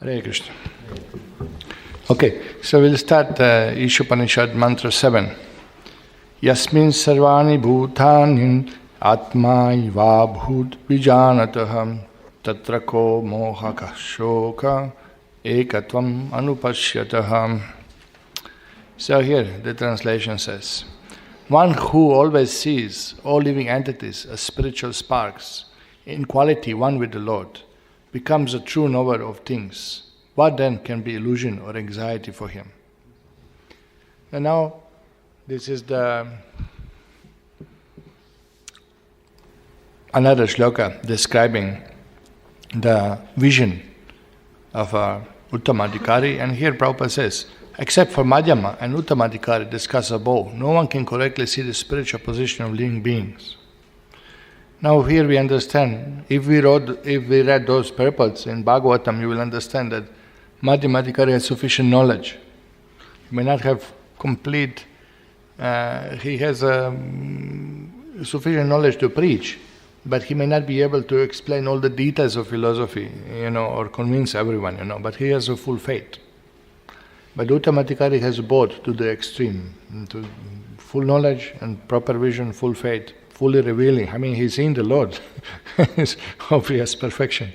Hare Krishna. Okay, so we'll start Isopanisad mantra 7. Yasmin sarvani bhutani atma iva bhut vijanataham tatra ko mohaka shoka ekatvam anupashyataham. So here the translation says, one who always sees all living entities as spiritual sparks, in quality one with the Lord, becomes a true knower of things. What then can be illusion or anxiety for him? And now, this is another shloka describing the vision of Uttamadhikari, and here Prabhupada says, except for Madhyama and Uttamadhikari discussed above, no one can correctly see the spiritual position of living beings. Now here we understand, if we read those purports in Bhagavatam, you will understand that Madhyamadhikari has sufficient knowledge. He may not have complete, he has sufficient knowledge to preach, but he may not be able to explain all the details of philosophy, or convince everyone, but he has a full faith. But Uttamadhikari has both to the extreme, to full knowledge and proper vision, full faith, fully revealing. I mean, he's seen the Lord. It's obvious perfection.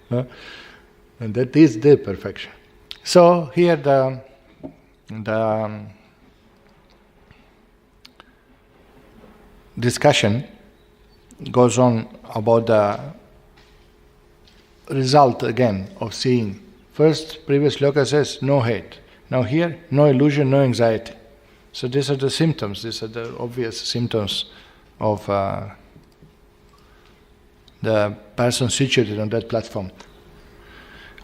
And that is the perfection. So here the discussion goes on about the result again of seeing. First, previous shloka says no hate. Now here, no illusion, no anxiety. So these are the symptoms, these are the obvious symptoms of the person situated on that platform.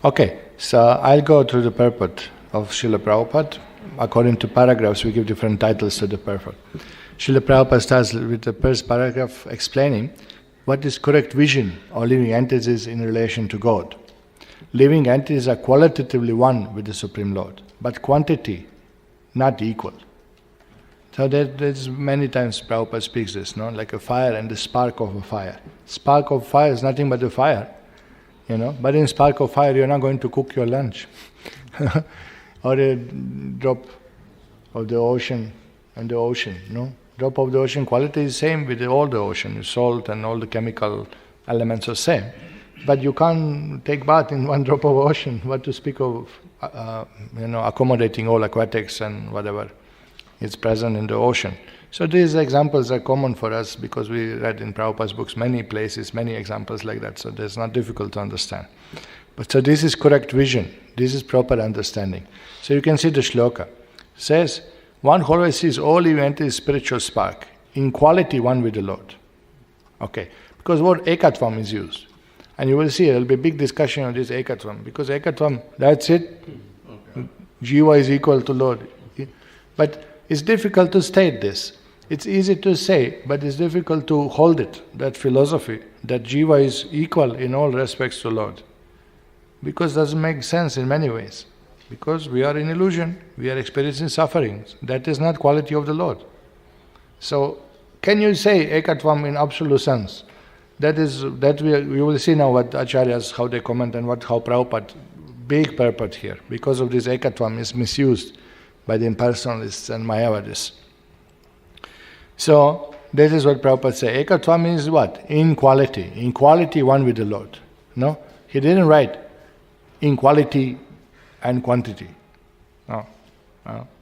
Okay, so I'll go through the purport of Srila Prabhupada. According to paragraphs, we give different titles to the purport. Srila Prabhupada starts with the first paragraph explaining what is correct vision of living entities in relation to God. Living entities are qualitatively one with the Supreme Lord, but quantity not equal. So there's many times Prabhupada speaks this, like a fire and the spark of a fire. Spark of fire is nothing but a fire, but in spark of fire you're not going to cook your lunch. Or a drop of the ocean and the ocean, Drop of the ocean quality is same with all the ocean, salt and all the chemical elements are same. But you can't take bath in one drop of ocean, what to speak of, accommodating all aquatics and whatever is present in the ocean. So these examples are common for us because we read in Prabhupada's books many places, many examples like that, so it's not difficult to understand. But so this is correct vision, this is proper understanding. So you can see the shloka. It says, one who always sees all event is spiritual spark, in quality one with the Lord. Okay, because word ekatvam is used. And you will see there will be a big discussion on this ekatvam, because ekatvam, that's it. Okay. Jiva is equal to Lord. But it's difficult to state this. It's easy to say, but it's difficult to hold it, that philosophy, that Jiva is equal in all respects to Lord. Because it doesn't make sense in many ways. Because we are in illusion, we are experiencing sufferings. That is not quality of the Lord. So, can you say ekatvam in absolute sense? We will see now what acharyas, how they comment and how Prabhupada, big purport here. Because of this ekatvam is misused by the impersonalists and Mayavadis. So, this is what Prabhupada says. Ekatvam is what? In quality one with the Lord. No? He didn't write in quality and quantity. No.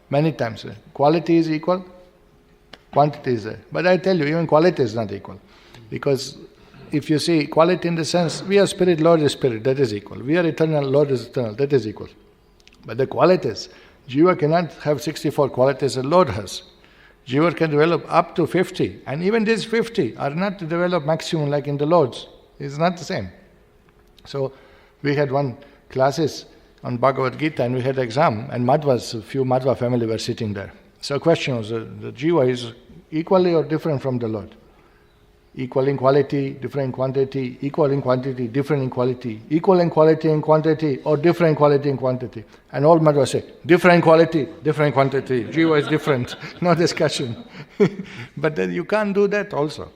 Many times, quality is equal, quantity is there. But I tell you, even quality is not equal. Because if you see quality in the sense, we are spirit, Lord is spirit, that is equal. We are eternal, Lord is eternal, that is equal. But the qualities, Jiva cannot have 64 qualities that Lord has. Jiva can develop up to 50, and even these 50 are not to develop maximum like in the Lord's. It's not the same. So, we had one classes on Bhagavad Gita and we had exam, and a few Madhva family were sitting there. So question was, the Jiva is equally or different from the Lord? Equal in quality, different in quantity, equal in quantity, different in quality, equal in quality and quantity, or different in quality and quantity. And all Madhva say, different quality, different quantity, Jiva is different, no discussion. But then you can't do that also.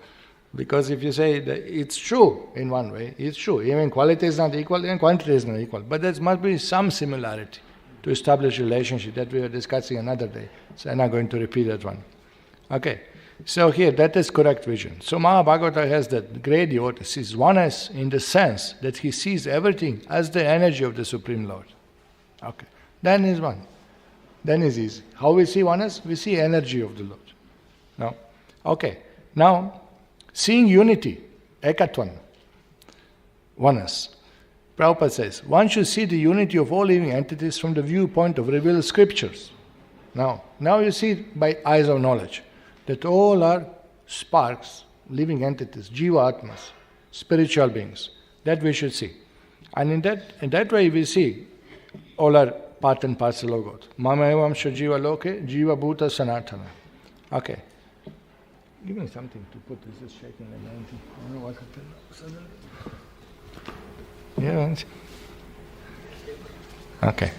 Because if you say that it's true in one way, it's true. Even quality is not equal and quantity is not equal. But there must be some similarity to establish relationship that we were discussing another day. So I'm not going to repeat that one. Okay. So here, that is correct vision. So Mahabhagavata has that great devotee sees oneness in the sense that he sees everything as the energy of the Supreme Lord. Okay. Then is one. Then is easy. How we see oneness? We see energy of the Lord. No? Okay. Now, seeing unity, ekatvan, oneness. Prabhupada says, one should see the unity of all living entities from the viewpoint of revealed scriptures. Now you see by eyes of knowledge that all are sparks, living entities, jiva atmas, spiritual beings. That we should see. And in that way we see all are part and parcel of God. Mama evam jiva loke, jiva bhuta sanatana. Okay. Give me something to put. This is shaking like anything. I don't know what happened suddenly. Yeah. Okay.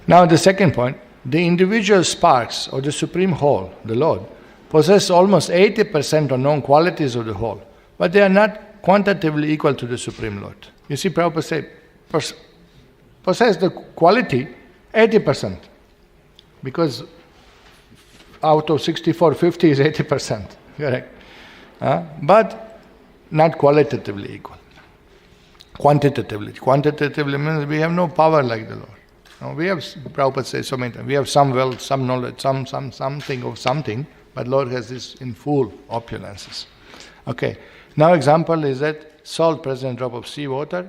Now the second point. The individual sparks of the Supreme Whole, the Lord, possess almost 80% of known qualities of the whole, but they are not quantitatively equal to the Supreme Lord. You see, Prabhupada said, possess the quality 80%, because out of 64, 50 is 80%, correct? But not qualitatively equal. Quantitatively. Quantitatively means we have no power like the Lord. No, we have, Prabhupada says so many times, we have some wealth, some knowledge, something of something, but Lord has this in full opulences. Okay, now example is that salt present in a drop of sea water,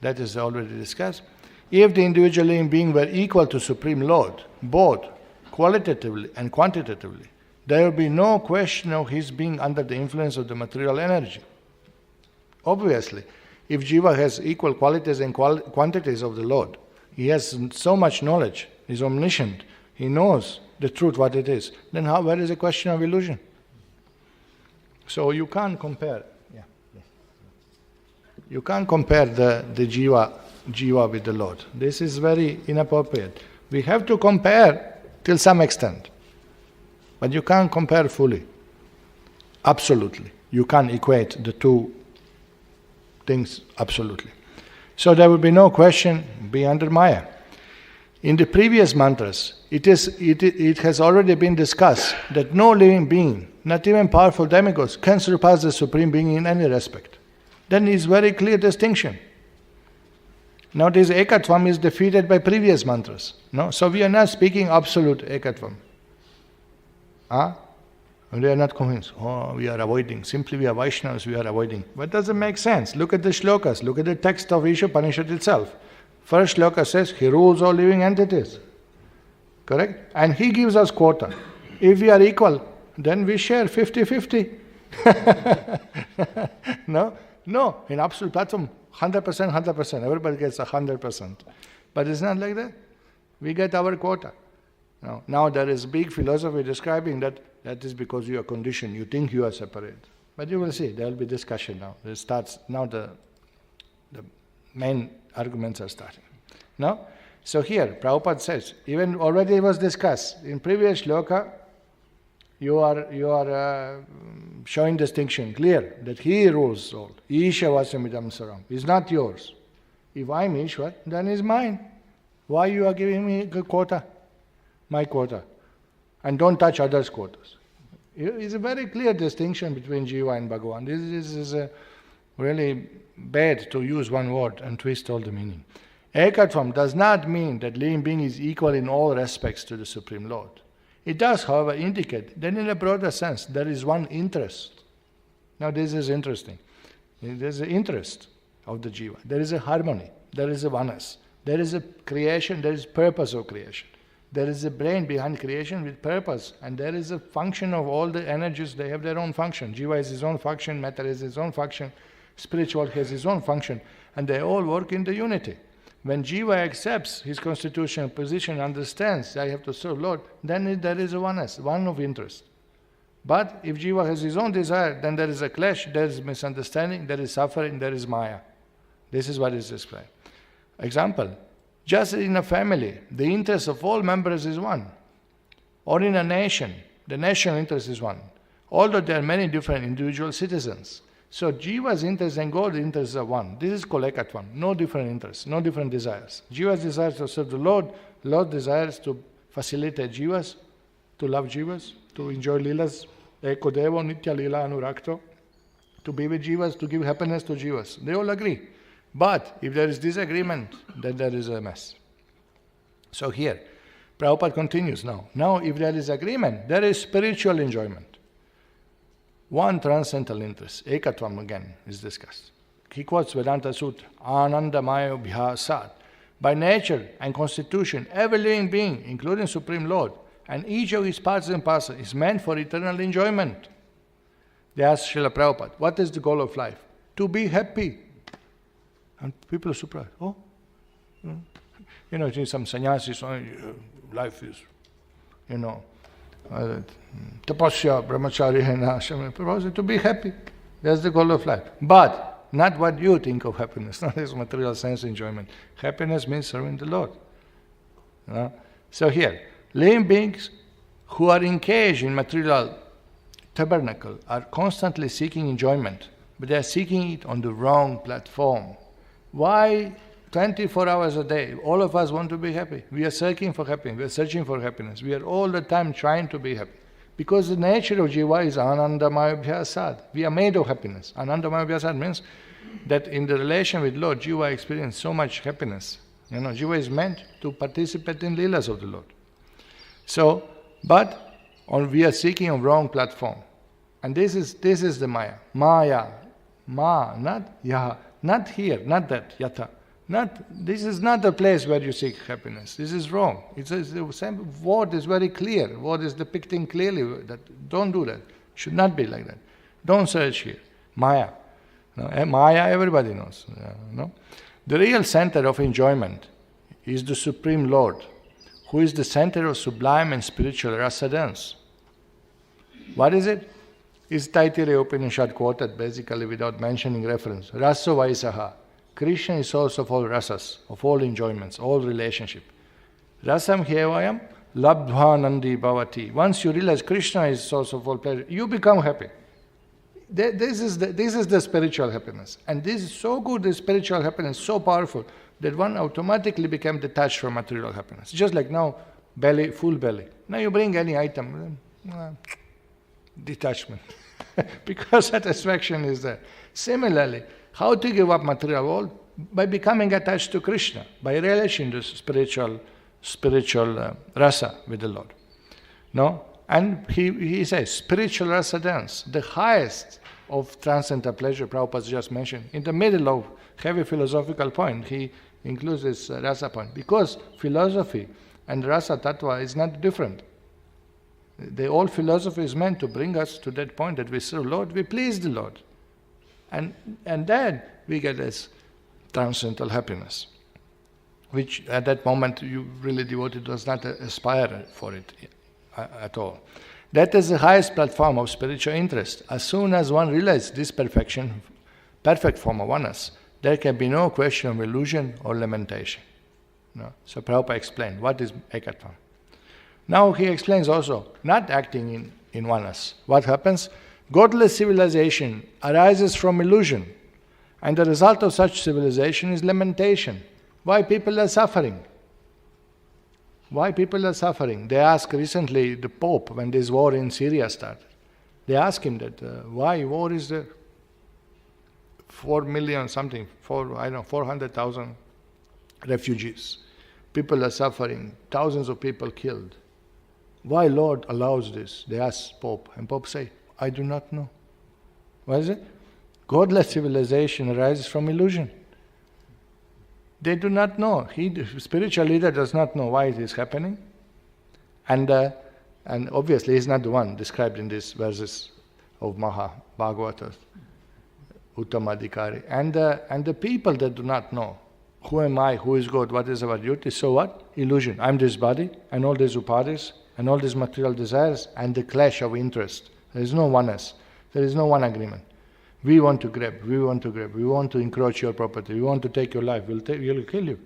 that is already discussed. If the individual living being were equal to Supreme Lord, both qualitatively and quantitatively, there will be no question of his being under the influence of the material energy. Obviously, if Jiva has equal qualities and quantities of the Lord, he has so much knowledge, he is omniscient, he knows the truth what it is, then where is the question of illusion? So you can't compare. You can't compare the Jiva with the Lord. This is very inappropriate. We have to compare till some extent. But you can't compare fully. Absolutely. You can't equate the two things absolutely. So there will be no question be under Maya. In the previous mantras, it has already been discussed that no living being, not even powerful demigods, can surpass the Supreme Being in any respect. Then is very clear distinction. Now this ekatvam is defeated by previous mantras. No? So we are not speaking absolute ekatvam. And they are not convinced. We are avoiding. Simply we are Vaishnavas, we are avoiding. But doesn't make sense. Look at the shlokas. Look at the text of Isopanisad itself. First shloka says, he rules all living entities. Correct? And he gives us quota. If we are equal, then we share 50-50. No? No. In absolute platform, 100%, 100%. Everybody gets 100%. But it's not like that. We get our quota. Now there is big philosophy describing that is because you are conditioned, you think you are separate. But you will see, there will be discussion now. It starts, now the main arguments are starting. No? So here, Prabhupada says, even already it was discussed, in previous shloka, you are showing distinction, clear, that he rules all. Isha vasamidam saram. It's not yours. If I'm Ishwar, then it's mine. Why you are giving me a quota? My quota. And don't touch others' quotas. It's a very clear distinction between Jiva and Bhagavan. This is really bad to use one word and twist all the meaning. Ekatvam does not mean that living being is equal in all respects to the Supreme Lord. It does, however, indicate that in a broader sense there is one interest. Now this is interesting. There is an interest of the Jiva. There is a harmony. There is a oneness. There is a creation. There is purpose of creation. There is a brain behind creation with purpose, and there is a function of all the energies. They have their own function. Jiva has his own function, matter has his own function, spiritual has his own function, and they all work in the unity. When Jiva accepts his constitutional position, understands I have to serve Lord, then there is a oneness, one of interest. But if Jiva has his own desire, then there is a clash, there is misunderstanding, there is suffering, there is Maya. This is what is described. Example. Just in a family, the interest of all members is one. Or in a nation, the national interest is one. although there are many different individual citizens. So Jiva's interests and God's interests are one. This is called ekatvam. No different interests, no different desires. Jiva's desires to serve the Lord. Lord desires to facilitate Jivas, to love Jivas, to enjoy Leelas, Eko Devo, Nitya Leela Anurakto, to be with Jivas, to give happiness to Jivas. They all agree. But if there is disagreement, then there is a mess. So here, Prabhupada continues now. Now, if there is agreement, there is spiritual enjoyment. One transcendental interest, ekatvam again, is discussed. He quotes Vedanta Sutra, Ānandamaya-bhyāsāt. By nature and constitution, every living being, including Supreme Lord, and each of his parts and parcels is meant for eternal enjoyment. They asked Srila Prabhupada, what is the goal of life? To be happy. And people are surprised. Oh, you know, some sannyasis, life is, tapasya, brahmacharya, to be happy. That's the goal of life. But not what you think of happiness, not this material sense enjoyment. Happiness means serving the Lord. So here, living beings who are engaged in material tabernacle are constantly seeking enjoyment, but they are seeking it on the wrong platform. Why 24 hours a day, all of us want to be happy? We are searching for happiness, we are searching for happiness. We are all the time trying to be happy. Because the nature of Jiva is Ānandamaya-bhyāsāt. We are made of happiness. Ānandamaya-bhyāsāt means that in the relation with Lord, Jiva experiences so much happiness. Jiva is meant to participate in Leelas of the Lord. So, but we are seeking a wrong platform. And this is the Maya. Maya. Ma, not Yaha. Not here, not that, Yatha. This is not the place where you seek happiness. This is wrong. The same word is very clear. Word is depicting clearly that don't do that. Should not be like that. Don't search here. Maya. Maya everybody knows. The real center of enjoyment is the Supreme Lord, who is the center of sublime and spiritual rasa dance. What is it? Is Taittiriya Upanishad quoted basically without mentioning reference. Rasa Vaisaha. Krishna is source of all rasas, of all enjoyments, all relationship. Rasam Hevayam Labdhvanandi Bhavati. Once you realize Krishna is source of all pleasure, you become happy. This is the spiritual happiness. And this is so good, this spiritual happiness, so powerful, that one automatically becomes detached from material happiness. Just like now, belly, full belly. Now you bring any item, detachment. Because satisfaction is there. Similarly, how to give up material world? By becoming attached to Krishna, by relishing the spiritual rasa with the Lord. No? And he says, spiritual rasa dance, the highest of transcendental pleasure, Prabhupada just mentioned. In the middle of heavy philosophical point, he includes this rasa point. Because philosophy and rasa tattva is not different. The old philosophy is meant to bring us to that point that we serve Lord, we please the Lord. And then we get this transcendental happiness, which at that moment you really devotee does not aspire for it at all. That is the highest platform of spiritual interest. As soon as one realizes this perfect form of oneness, there can be no question of illusion or lamentation. No? So Prabhupada explained what is ekatvam. Now he explains also, not acting in oneness. What happens? Godless civilization arises from illusion, and the result of such civilization is lamentation. Why people are suffering? Why people are suffering? They asked recently the Pope, when this war in Syria started, they asked him that, why war is there? 4 million something, 400,000 refugees. People are suffering, thousands of people killed. Why Lord allows this? They asked Pope, and Pope say, I do not know. What is it? Godless civilization arises from illusion. They do not know. The spiritual leader does not know why it is happening. And obviously he is not the one described in these verses of Bhagavata, Uttamadhikari. And the people that do not know, who am I, who is God, what is our duty, so what? Illusion. I'm this body, and all these upadhis, and all these material desires, and the clash of interest. There is no oneness. There is no one agreement. We want to grab, we want to encroach your property, we want to take your life, we'll kill you.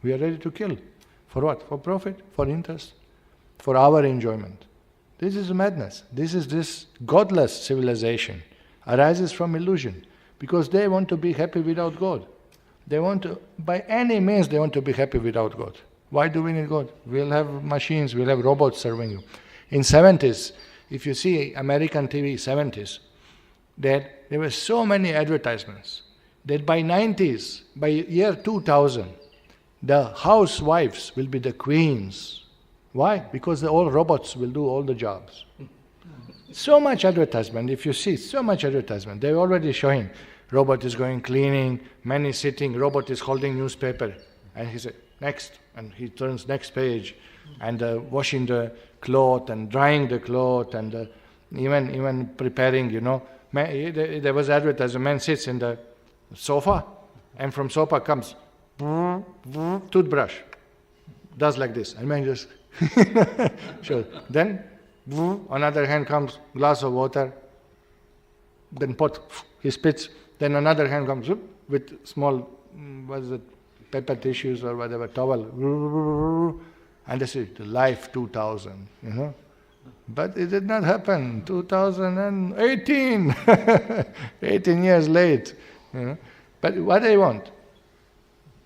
We are ready to kill. For what? For profit, for interest, for our enjoyment. This is madness. This godless civilization arises from illusion, because they want to be happy without God. They want to, by any means, they want to be happy without God. Why do we need God? We'll have machines, we'll have robots serving you. In 70s, if you see American TV 70s, that there were so many advertisements that by 90s, by year 2000, the housewives will be the queens. Why? Because all robots will do all the jobs. So much advertisement, if you see, so much advertisement. They're already showing, robot is going cleaning, man is sitting, robot is holding newspaper. And he said, next, and he turns next page, and washing the cloth and drying the cloth, and even preparing, there was advertisement, man sits in the sofa, and from sofa comes toothbrush, does like this, and man just sure. Then another hand comes glass of water, then pot, he spits, then another hand comes with small, paper tissues or whatever, towel, and this is the life 2000, But it did not happen, 2018, 18 years late, But what they want?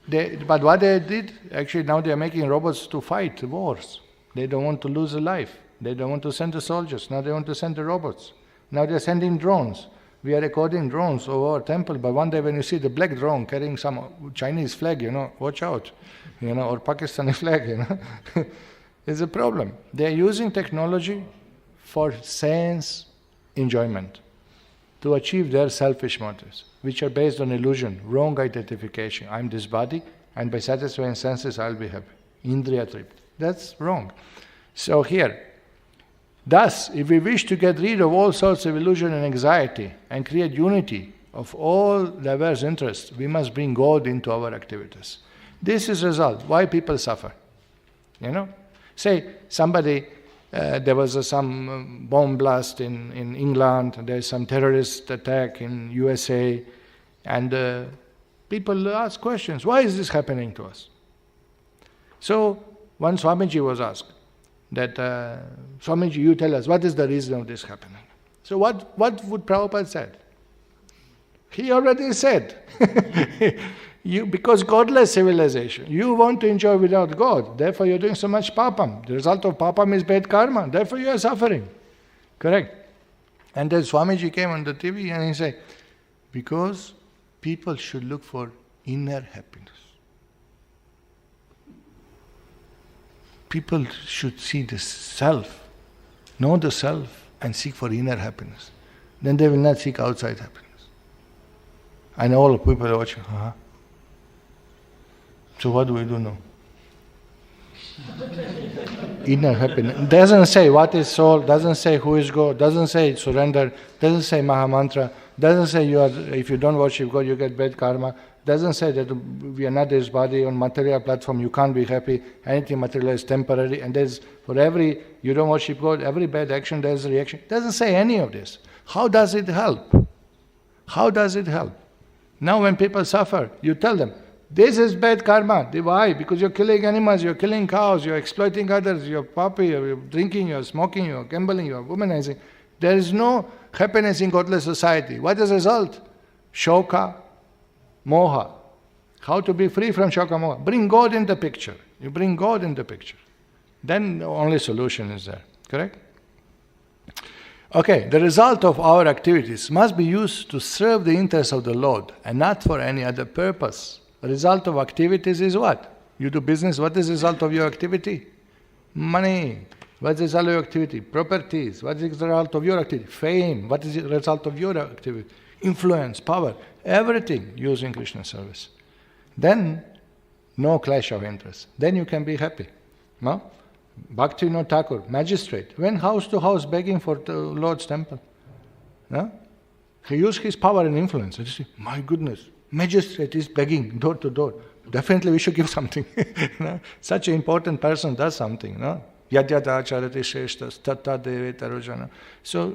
But what they did, actually now they are making robots to fight wars. They don't want to lose a life. They don't want to send the soldiers. Now they want to send the robots. Now they're sending drones. We are recording drones over our temple, but one day when you see the black drone carrying some Chinese flag, watch out, or Pakistani flag, it's a problem. They're using technology for sense enjoyment, to achieve their selfish motives, which are based on illusion, wrong identification. I'm this body, and by satisfying senses I'll be happy. Indriya trip. That's wrong. So here, thus, if we wish to get rid of all sorts of illusion and anxiety and create unity of all diverse interests, we must bring God into our activities. This is the result. Why people suffer? Say somebody, there was some bomb blast in England, there's some terrorist attack in USA, and people ask questions, why is this happening to us? So, one Swamiji was asked, that, Swamiji, you tell us, what is the reason of this happening? So what would Prabhupada said? He already said, because godless civilization, you want to enjoy without God, therefore you're doing so much papam. The result of papam is bad karma, therefore you are suffering. Correct? And then Swamiji came on the TV and he said, because people should look for inner happiness. People should see the self, know the self, and seek for inner happiness. Then they will not seek outside happiness. And all people are watching, So what do we do now? Inner happiness. Doesn't say what is soul, doesn't say who is God, doesn't say surrender, doesn't say Mahamantra, doesn't say if you don't worship God you get bad karma, doesn't say that we are not this body on material platform, you can't be happy, anything material is temporary, and there's for every, you don't worship God, every bad action there's a reaction. Doesn't say any of this. How does it help? How does it help? Now when people suffer, you tell them, this is bad karma. Why? Because you're killing animals, you're killing cows, you're exploiting others, you're poppy, you're drinking, you're smoking, you're gambling, you're womanizing. There is no happiness in godless society. What is the result? Shoka, moha. How to be free from shoka, moha? Bring God in the picture. You bring God in the picture. Then the only solution is there. Correct? Okay, the result of our activities must be used to serve the interests of the Lord and not for any other purpose. The result of activities is what? You do business, what is the result of your activity? Money. What is the result of your activity? Properties. What is the result of your activity? Fame. What is the result of your activity? Influence, power. Everything used in Krishna service. Then, no clash of interests. Then you can be happy. No? Bhaktivinoda Ṭhākura, magistrate, went house to house begging for the Lord's temple. No? He used his power and influence. And you see, my goodness, magistrate is begging door to door. Definitely we should give something. No? Such an important person does something. No? So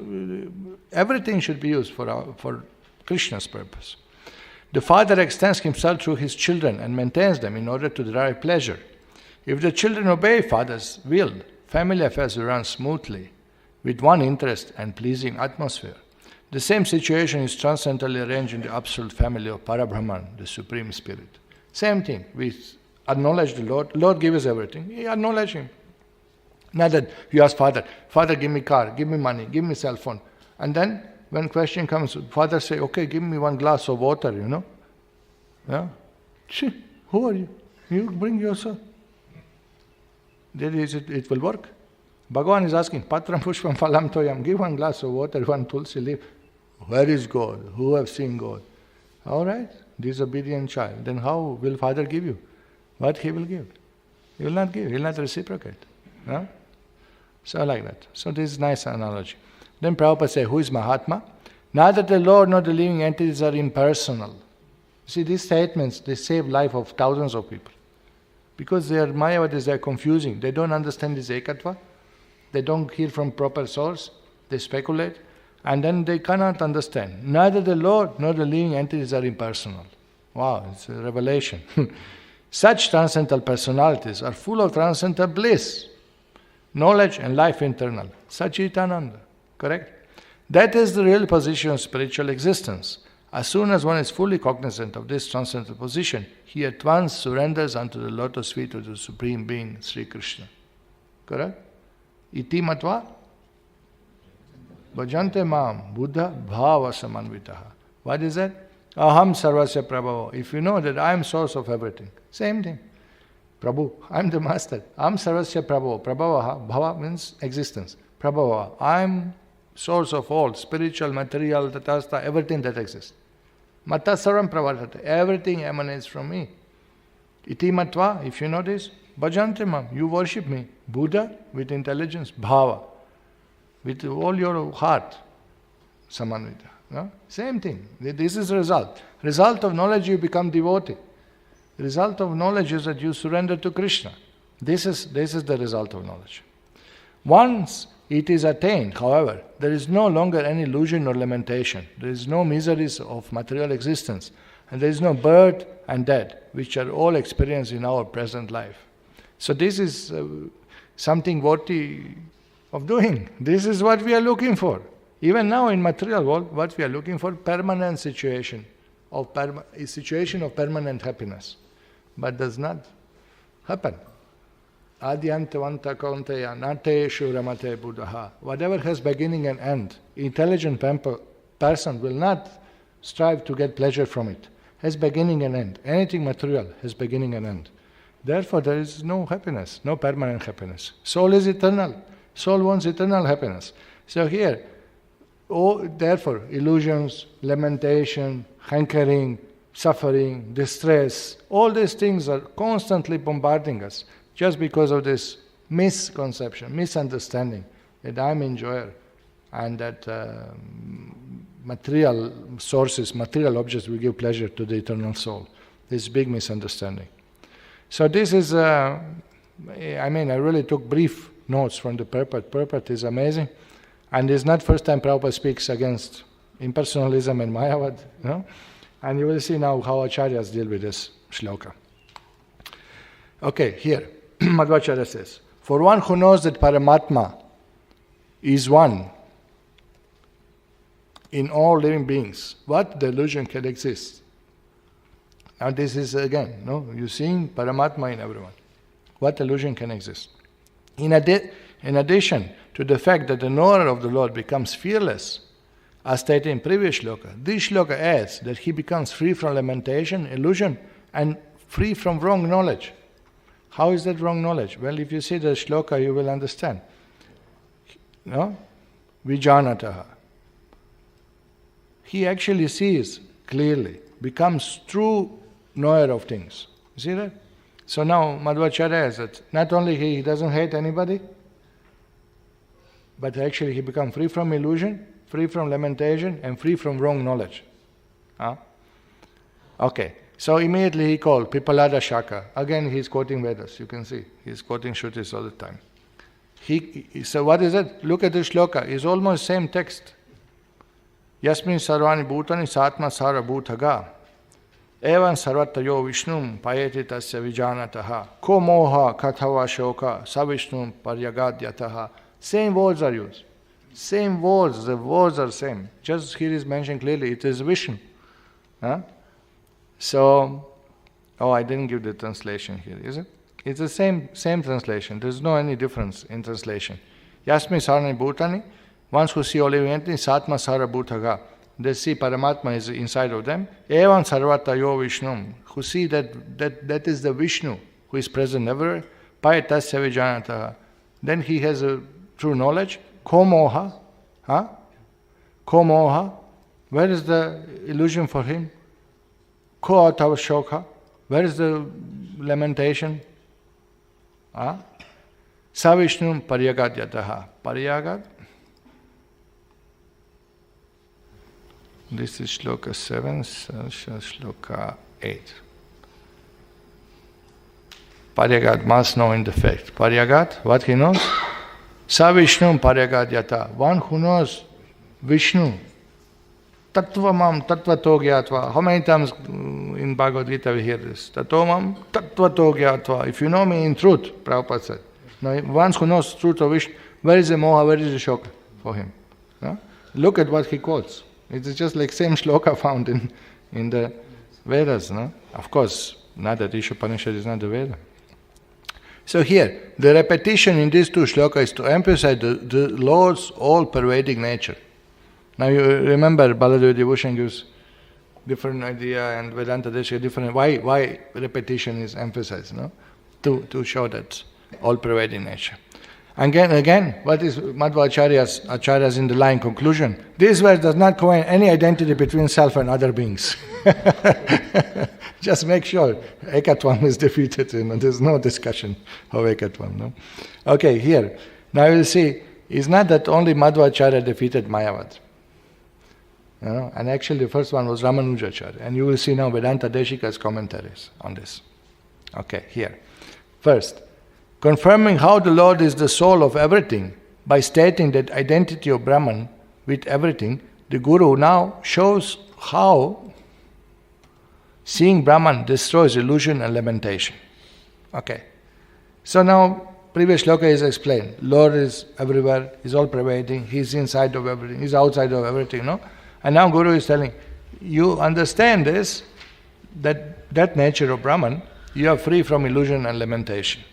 everything should be used for Krishna's purpose. The father extends himself through his children and maintains them in order to derive pleasure. If the children obey father's will, family affairs will run smoothly. with one interest and pleasing atmosphere. The same situation is transcendently arranged in the absolute family of Parabrahman, the Supreme Spirit. Same thing. We acknowledge the Lord. Lord gives us everything. We acknowledge Him. Not that you ask Father, Father, give me car, give me money, give me cell phone. And then when question comes, Father say, okay, give me one glass of water, Yeah? Who are you? You bring yourself. It will work. Bhagavan is asking, Patram Pushpam Phalam Toyam, give one glass of water, one tulsi leaf. Where is God? Who have seen God? All right, disobedient child. Then how will Father give you? What He will give? He will not give, He will not reciprocate. No? So like that. So this is nice analogy. Then Prabhupada says, who is Mahatma? Neither the Lord nor the living entities are impersonal. See, these statements, they save life of thousands of people. Because they are Mayavadis, they are confusing. They don't understand this Ekatva. They don't hear from proper source. They speculate. And then they cannot understand. Neither the Lord nor the living entities are impersonal. Wow, it's a revelation. Such transcendental personalities are full of transcendental bliss, knowledge and life internal. Sachitananda. Correct? That is the real position of spiritual existence. As soon as one is fully cognizant of this transcendental position, he at once surrenders unto the lotus feet of the Supreme Being, Sri Krishna. Correct? Iti matva bhajante mam buddha bhava samanvitaha. What is that? Aham sarvasya prabhava. If you know that I am source of everything, same thing. Prabhu, I am the master. Aham sarvasya prabhava. Prabhavaha, bhava means existence. Prabhava, I am source of all, spiritual, material, tatastha, everything that exists. Mata sarvam pravartate. Everything emanates from me. Iti matva, if you know this, bhajante mam, you worship me. Buddha, with intelligence, bhava, with all your heart, samanvita. No? Same thing. This is the result. Result of knowledge, you become devotee. The result of knowledge is that you surrender to Krishna. This is the result of knowledge. Once it is attained, however, there is no longer any illusion or lamentation. There is no miseries of material existence. And there is no birth and death, which are all experienced in our present life. So this is something worthy of doing. This is what we are looking for. Even now in material world, what we are looking for, permanent situation of permanent happiness. But does not happen. Adyantavanta kaunteya nateshu ramate buddhaha. Whatever has beginning and end, intelligent person will not strive to get pleasure from it. Has beginning and end. Anything material has beginning and end. Therefore there is no happiness, no permanent happiness. Soul is eternal. Soul wants eternal happiness. So here, therefore, illusions, lamentation, hankering, suffering, distress, all these things are constantly bombarding us just because of this misconception, misunderstanding that I'm enjoyer and that material sources, material objects will give pleasure to the eternal soul. This big misunderstanding. So this is, I really took brief notes from the Prabhupada. Prabhupada is amazing. And it's not first time Prabhupada speaks against impersonalism and Mayavad, And you will see now how acharyas deal with this shloka. Okay, here, Madhvācārya says, for one who knows that Paramatma is one in all living beings, what delusion can exist? Now this is again, you're seeing Paramatma in everyone. What illusion can exist? In addition to the fact that the knower of the Lord becomes fearless, as stated in previous shloka, this shloka adds that he becomes free from lamentation, illusion, and free from wrong knowledge. How is that wrong knowledge? Well, if you see the shloka, you will understand. Vidyānataha. He actually sees clearly, becomes true knower of things. You see that? So now Madhvācārya is that not only he doesn't hate anybody, but actually he becomes free from illusion, free from lamentation, and free from wrong knowledge. Okay, so immediately he called Pipalada Shaka. Again he's quoting Vedas, you can see. He's quoting Shrutis all the time. So what is it? Look at the shloka, it's almost same text. Yasmin sarvani bhutani satma sara bhutaga. Evan sarvatayo vishnum payeti tasya vijanataha. Ko moha kathava shoka savishnum paryagadhyataha. Same words are used. Same words, the words are same. Just here is mentioned clearly, it is Vishnu. Huh? So, I didn't give the translation here, is it? It's the same translation. There's no any difference in translation. Yasmi sarani bhutani, ones who see all living entities, satma sara bhutaga. They see Paramatma is inside of them. Evan sarvata yo Vishnum, who see that is the Vishnu who is present everywhere. Payatasya vijanataha. Then he has a true knowledge. Komoha. Komoha. Where is the illusion for him? Ko atava shokha. Where is the lamentation? Savishnum paryagad yataha. Paryagad. This is shloka 7, shloka 8. Paryagad must know in the fact. Paryagad, what he knows? Savishnum paryagad yata. One who knows Vishnu. Tattvamam tattvato gyatva. How many times in Bhagavad Gita we hear this? Tattvamam tattvato gyatva. If you know me in truth, Prabhupada said. Now, once who knows truth of Vishnu, where is the moha, where is the shoka for him? No? Look at what he quotes. It is just like same shloka found in the Vedas. No? Of course, not that Isopanisad is not the Veda. So here, the repetition in these two shlokas is to emphasize the Lord's all-pervading nature. Now you remember Baladeva gives different idea and Vedānta-deśika different. Why repetition is emphasized? No? To show that all-pervading nature. Again, what is Madhvācārya's in the line conclusion? This verse does not convey any identity between self and other beings. Just make sure Ekatvam is defeated. There's no discussion of Ekatvam. No? Okay, here. Now you will see, it's not that only Madhvācārya defeated Mayavad. And actually the first one was Ramanujacharya. And you will see now Vedānta-deśika's commentaries on this. Okay, here. First, confirming how the Lord is the soul of everything by stating that identity of Brahman with everything, the Guru now shows how seeing Brahman destroys illusion and lamentation. Okay. So now, previous shloka is explained. Lord is everywhere, He's all-pervading, He's inside of everything, He's outside of everything, no? And now Guru is telling, you understand this, that nature of Brahman, you are free from illusion and lamentation.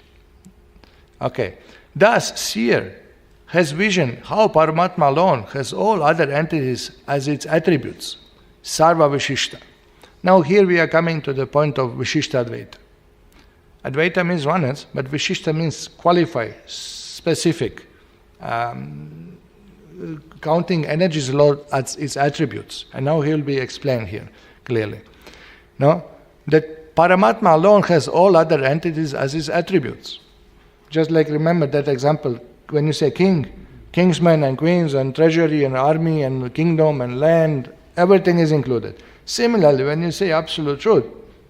Okay. Thus, seer has vision how Paramatma alone has all other entities as its attributes. Sarva Vishishta. Now here we are coming to the point of Vishishta Advaita. Advaita means oneness, but Vishishta means qualified, specific, counting energies as its attributes. And now he will be explained here clearly. No? That Paramatma alone has all other entities as its attributes. Just like remember that example, when you say king, kingsmen and queens and treasury and army and kingdom and land, everything is included. Similarly, when you say absolute truth,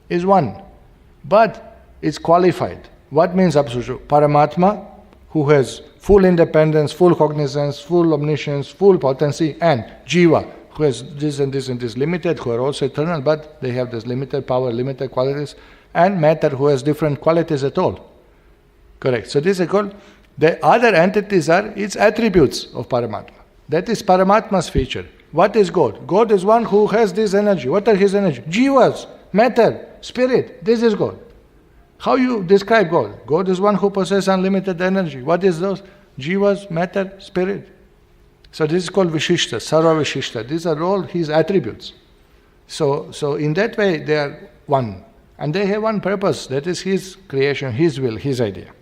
is one, but it's qualified. What means absolute truth? Paramatma, who has full independence, full cognizance, full omniscience, full potency, and Jiva, who has this and this and this limited, who are also eternal, but they have this limited power, limited qualities, and matter, who has different qualities at all. Correct. So this is called, the other entities are its attributes of Paramatma. That is Paramatma's feature. What is God? God is one who has this energy. What are his energy? Jivas, matter, spirit. This is God. How you describe God? God is one who possesses unlimited energy. What is those? Jivas, matter, spirit. So this is called Vishishta, Sarva Vishishta. These are all his attributes. So in that way they are one. And they have one purpose. That is his creation, his will, his idea.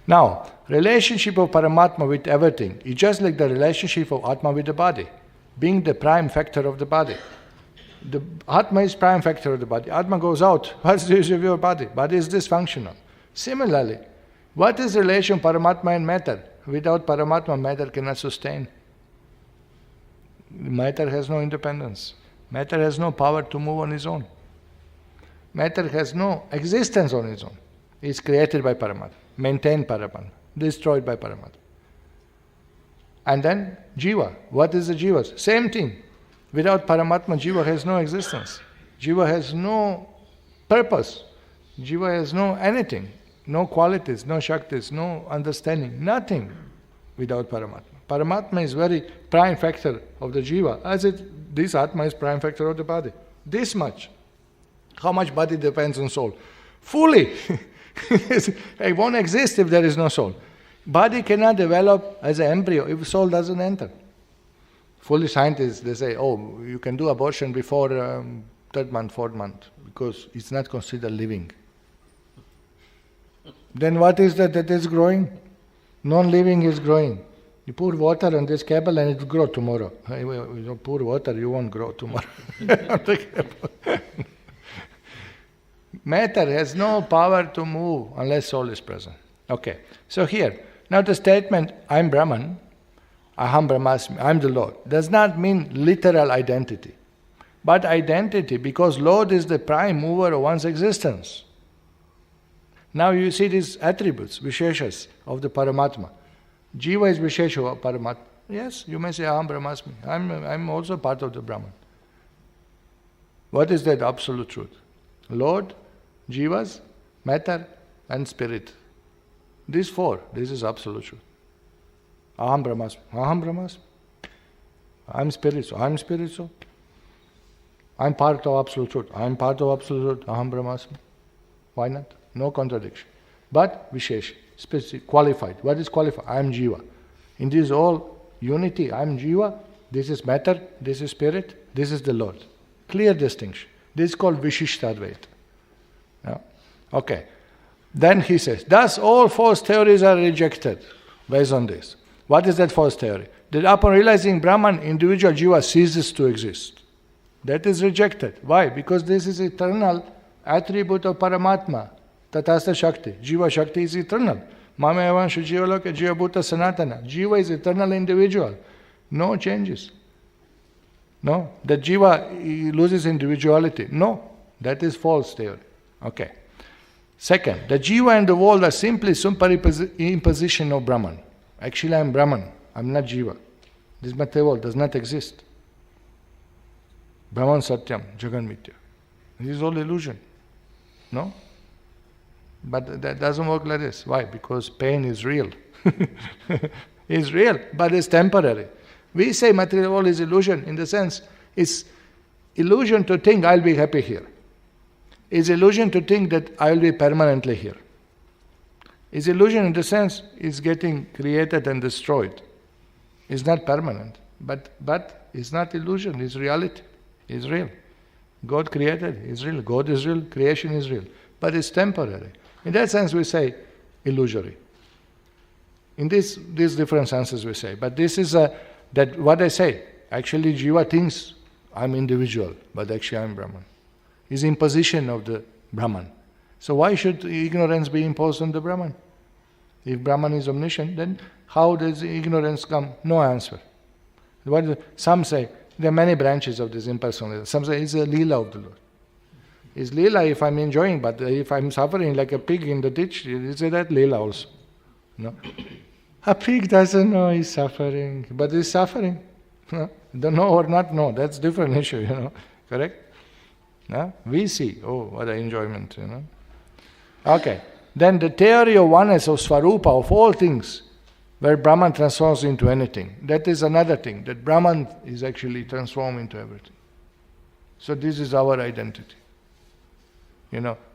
Now, relationship of Paramatma with everything is just like the relationship of Atma with the body, being the prime factor of the body. The Atma is prime factor of the body. Atma goes out. What's the use of your body? Body is dysfunctional. Similarly, what is the relation of Paramatma and matter? Without Paramatma, matter cannot sustain. Matter has no independence. Matter has no power to move on its own. Matter has no existence on its own. It's created by Paramatma, maintained Paramatma, destroyed by Paramatma. And then Jiva. What is the Jivas? Same thing. Without Paramatma, Jiva has no existence. Jiva has no purpose. Jiva has no anything. No qualities, no shaktis, no understanding. Nothing without Paramatma. Paramatma is very prime factor of the jiva, as this Atma is prime factor of the body. This much. How much body depends on soul? Fully. It won't exist if there is no soul. Body cannot develop as an embryo if soul doesn't enter. Fully scientists, they say, oh, you can do abortion before third month, fourth month, because it's not considered living. Then what is that is growing? Non-living is growing. You pour water on this cable and it will grow tomorrow. You pour water, you won't grow tomorrow. Matter has no power to move unless soul is present. Okay, so here, now the statement, I'm Brahman, Aham Brahmasmi, I'm the Lord, does not mean literal identity, but identity because Lord is the prime mover of one's existence. Now you see these attributes, Visheshas, of the Paramatma. Jiva is Vishesha of Paramatma. Yes, you may say Aham Brahmasmi, I'm also part of the Brahman. What is that absolute truth? Lord, Jivas, matter and spirit. These four, this is absolute truth. Aham Brahmasmi, Aham Brahmasmi. I'm spirit, so I'm spirit, so. I'm part of absolute truth, I'm part of absolute truth, Aham Brahmasmi. Why not? No contradiction. But Vishesh, specific, qualified. What is qualified? I am Jiva. In this all unity, I am Jiva, this is matter, this is spirit, this is the Lord. Clear distinction. This is called Vishishtadvaita. Yeah. Okay. Then he says, thus all false theories are rejected based on this. What is that false theory? That upon realizing Brahman, individual Jiva ceases to exist. That is rejected. Why? Because this is eternal attribute of Paramatma. Tatastha Shakti. Jiva Shakti is eternal. Mame avanshu jiva loka jiva bhuta sanatana. Jiva is eternal individual. No changes. No. That Jiva loses individuality. No. That is false theory. Okay. Second, the Jiva and the world are simply superimposition of Brahman. Actually I am Brahman. I am not Jiva. This material world does not exist. Brahman Satyam, Jagan Mithya. This is all illusion. No? But that doesn't work like this. Why? Because pain is real. It's real, but it's temporary. We say material world is illusion in the sense it's illusion to think I'll be happy here. It's illusion to think that I will be permanently here. It's illusion in the sense it's getting created and destroyed. It's not permanent, but it's not illusion, it's reality. It's real. God created, is real. God is real, creation is real. But it's temporary. In that sense we say illusory. In these different senses we say. But this is that what I say. Actually Jiva thinks I'm individual, but actually I'm Brahman. Is imposition of the Brahman. So why should ignorance be imposed on the Brahman? If Brahman is omniscient, then how does ignorance come? No answer. Some say, there are many branches of this impersonalism. Some say it's a Leela of the Lord. It's Leela if I'm enjoying, but if I'm suffering like a pig in the ditch, is that Leela also? No. A pig doesn't know he's suffering, but he's suffering. No? Don't know or not know, that's different issue, correct? No? We see, oh, what an enjoyment, Okay, then the theory of oneness of Swarupa, of all things, where Brahman transforms into anything, that is another thing, that Brahman is actually transformed into everything. So this is our identity.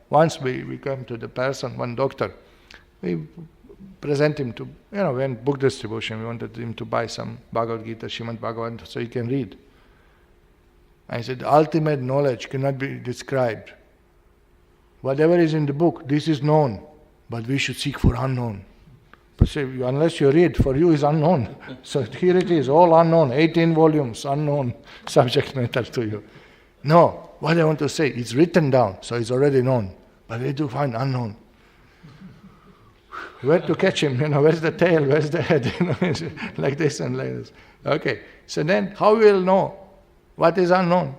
Once we come to the person, one doctor, we present him to, when book distribution, we wanted him to buy some Bhagavad Gita, Srimad Bhagavatam, so he can read. I said, ultimate knowledge cannot be described. Whatever is in the book, this is known, but we should seek for unknown. But say, unless you read, for you is unknown. So here it is, all unknown, 18 volumes, unknown subject matter to you. No, what I want to say, it's written down, so it's already known, but we do find unknown. Where to catch him, where's the tail, where's the head, like this and like this. Okay, so then how we will know what is unknown?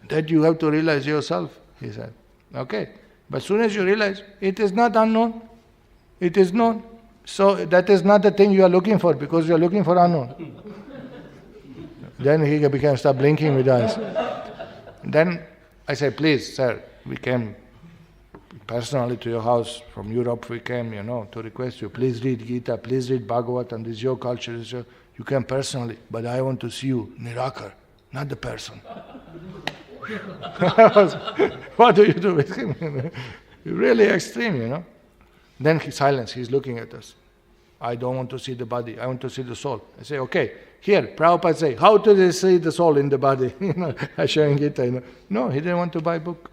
That you have to realize yourself, he said. Okay, but as soon as you realize, it is not unknown, it is known. So that is not the thing you are looking for, because you are looking for unknown. Then he can start blinking with eyes. Then I say, please, sir, we came personally to your house, from Europe we came, to request you, please read Gita, please read Bhagavatam, this is your culture, you came personally, but I want to see you, Nirakar, not the person. What do you do with him? Really extreme, Then silence, he's looking at us. I don't want to see the body, I want to see the soul. I say, okay, here, Prabhupada say, how do they see the soul in the body? I showing Gita, No, he didn't want to buy a book.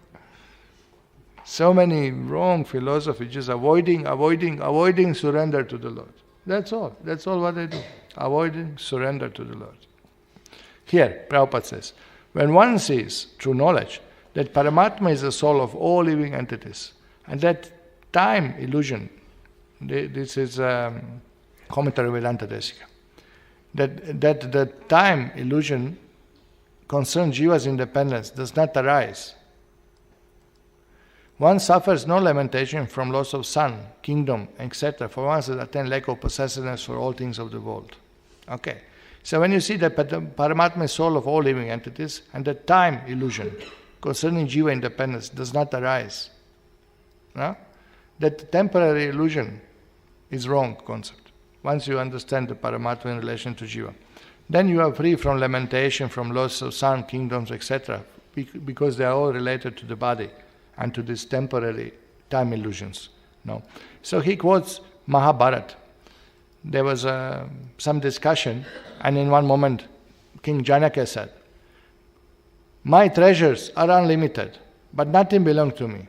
So many wrong philosophy, just avoiding surrender to the Lord. That's all what they do. Avoiding surrender to the Lord. Here, Prabhupada says, when one sees through knowledge that Paramatma is the soul of all living entities, and that time illusion, this is commentary Vedānta-deśika, that the time illusion concerns Jiva's independence does not arise. One suffers no lamentation from loss of son, kingdom, etc., for one has attained lack of possessiveness for all things of the world. Okay. So when you see that Paramatma is soul of all living entities, and the time illusion concerning Jiva independence does not arise, that temporary illusion is wrong concept. Once you understand the Paramatma in relation to Jiva, then you are free from lamentation, from loss of son, kingdoms, etc., because they are all related to the body and to these temporary time illusions. So he quotes Mahabharata. There was some discussion, and in one moment King Janaka said, my treasures are unlimited, but nothing belongs to me.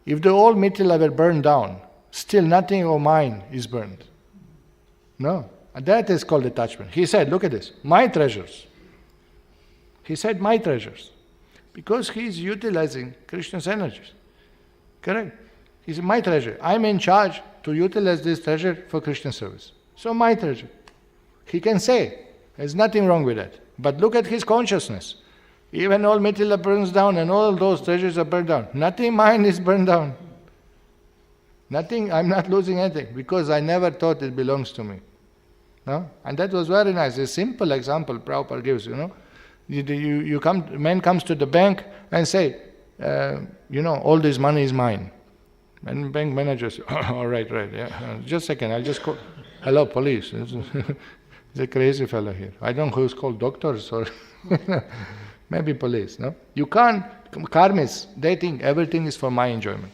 If the whole Mithila were burned down, still nothing of mine is burned. No, and that is called detachment. He said, look at this, my treasures. He said, my treasures. Because he is utilizing Krishna's energies. Correct? He said, my treasure. I'm in charge to utilize this treasure for Krishna service. So my treasure. He can say, there's nothing wrong with that. But look at his consciousness. Even all Mithila burns down and all those treasures are burned down. Nothing mine is burned down. Nothing, I'm not losing anything because I never thought it belongs to me. No? And that was very nice. A simple example Prabhupada gives, Man comes to the bank and say, all this money is mine. And bank manager says, oh, right, yeah. Just a second, I'll just call. Hello, police. He's a crazy fellow here. I don't know who's called doctors or maybe police, no? You can't, karmis, they think everything is for my enjoyment.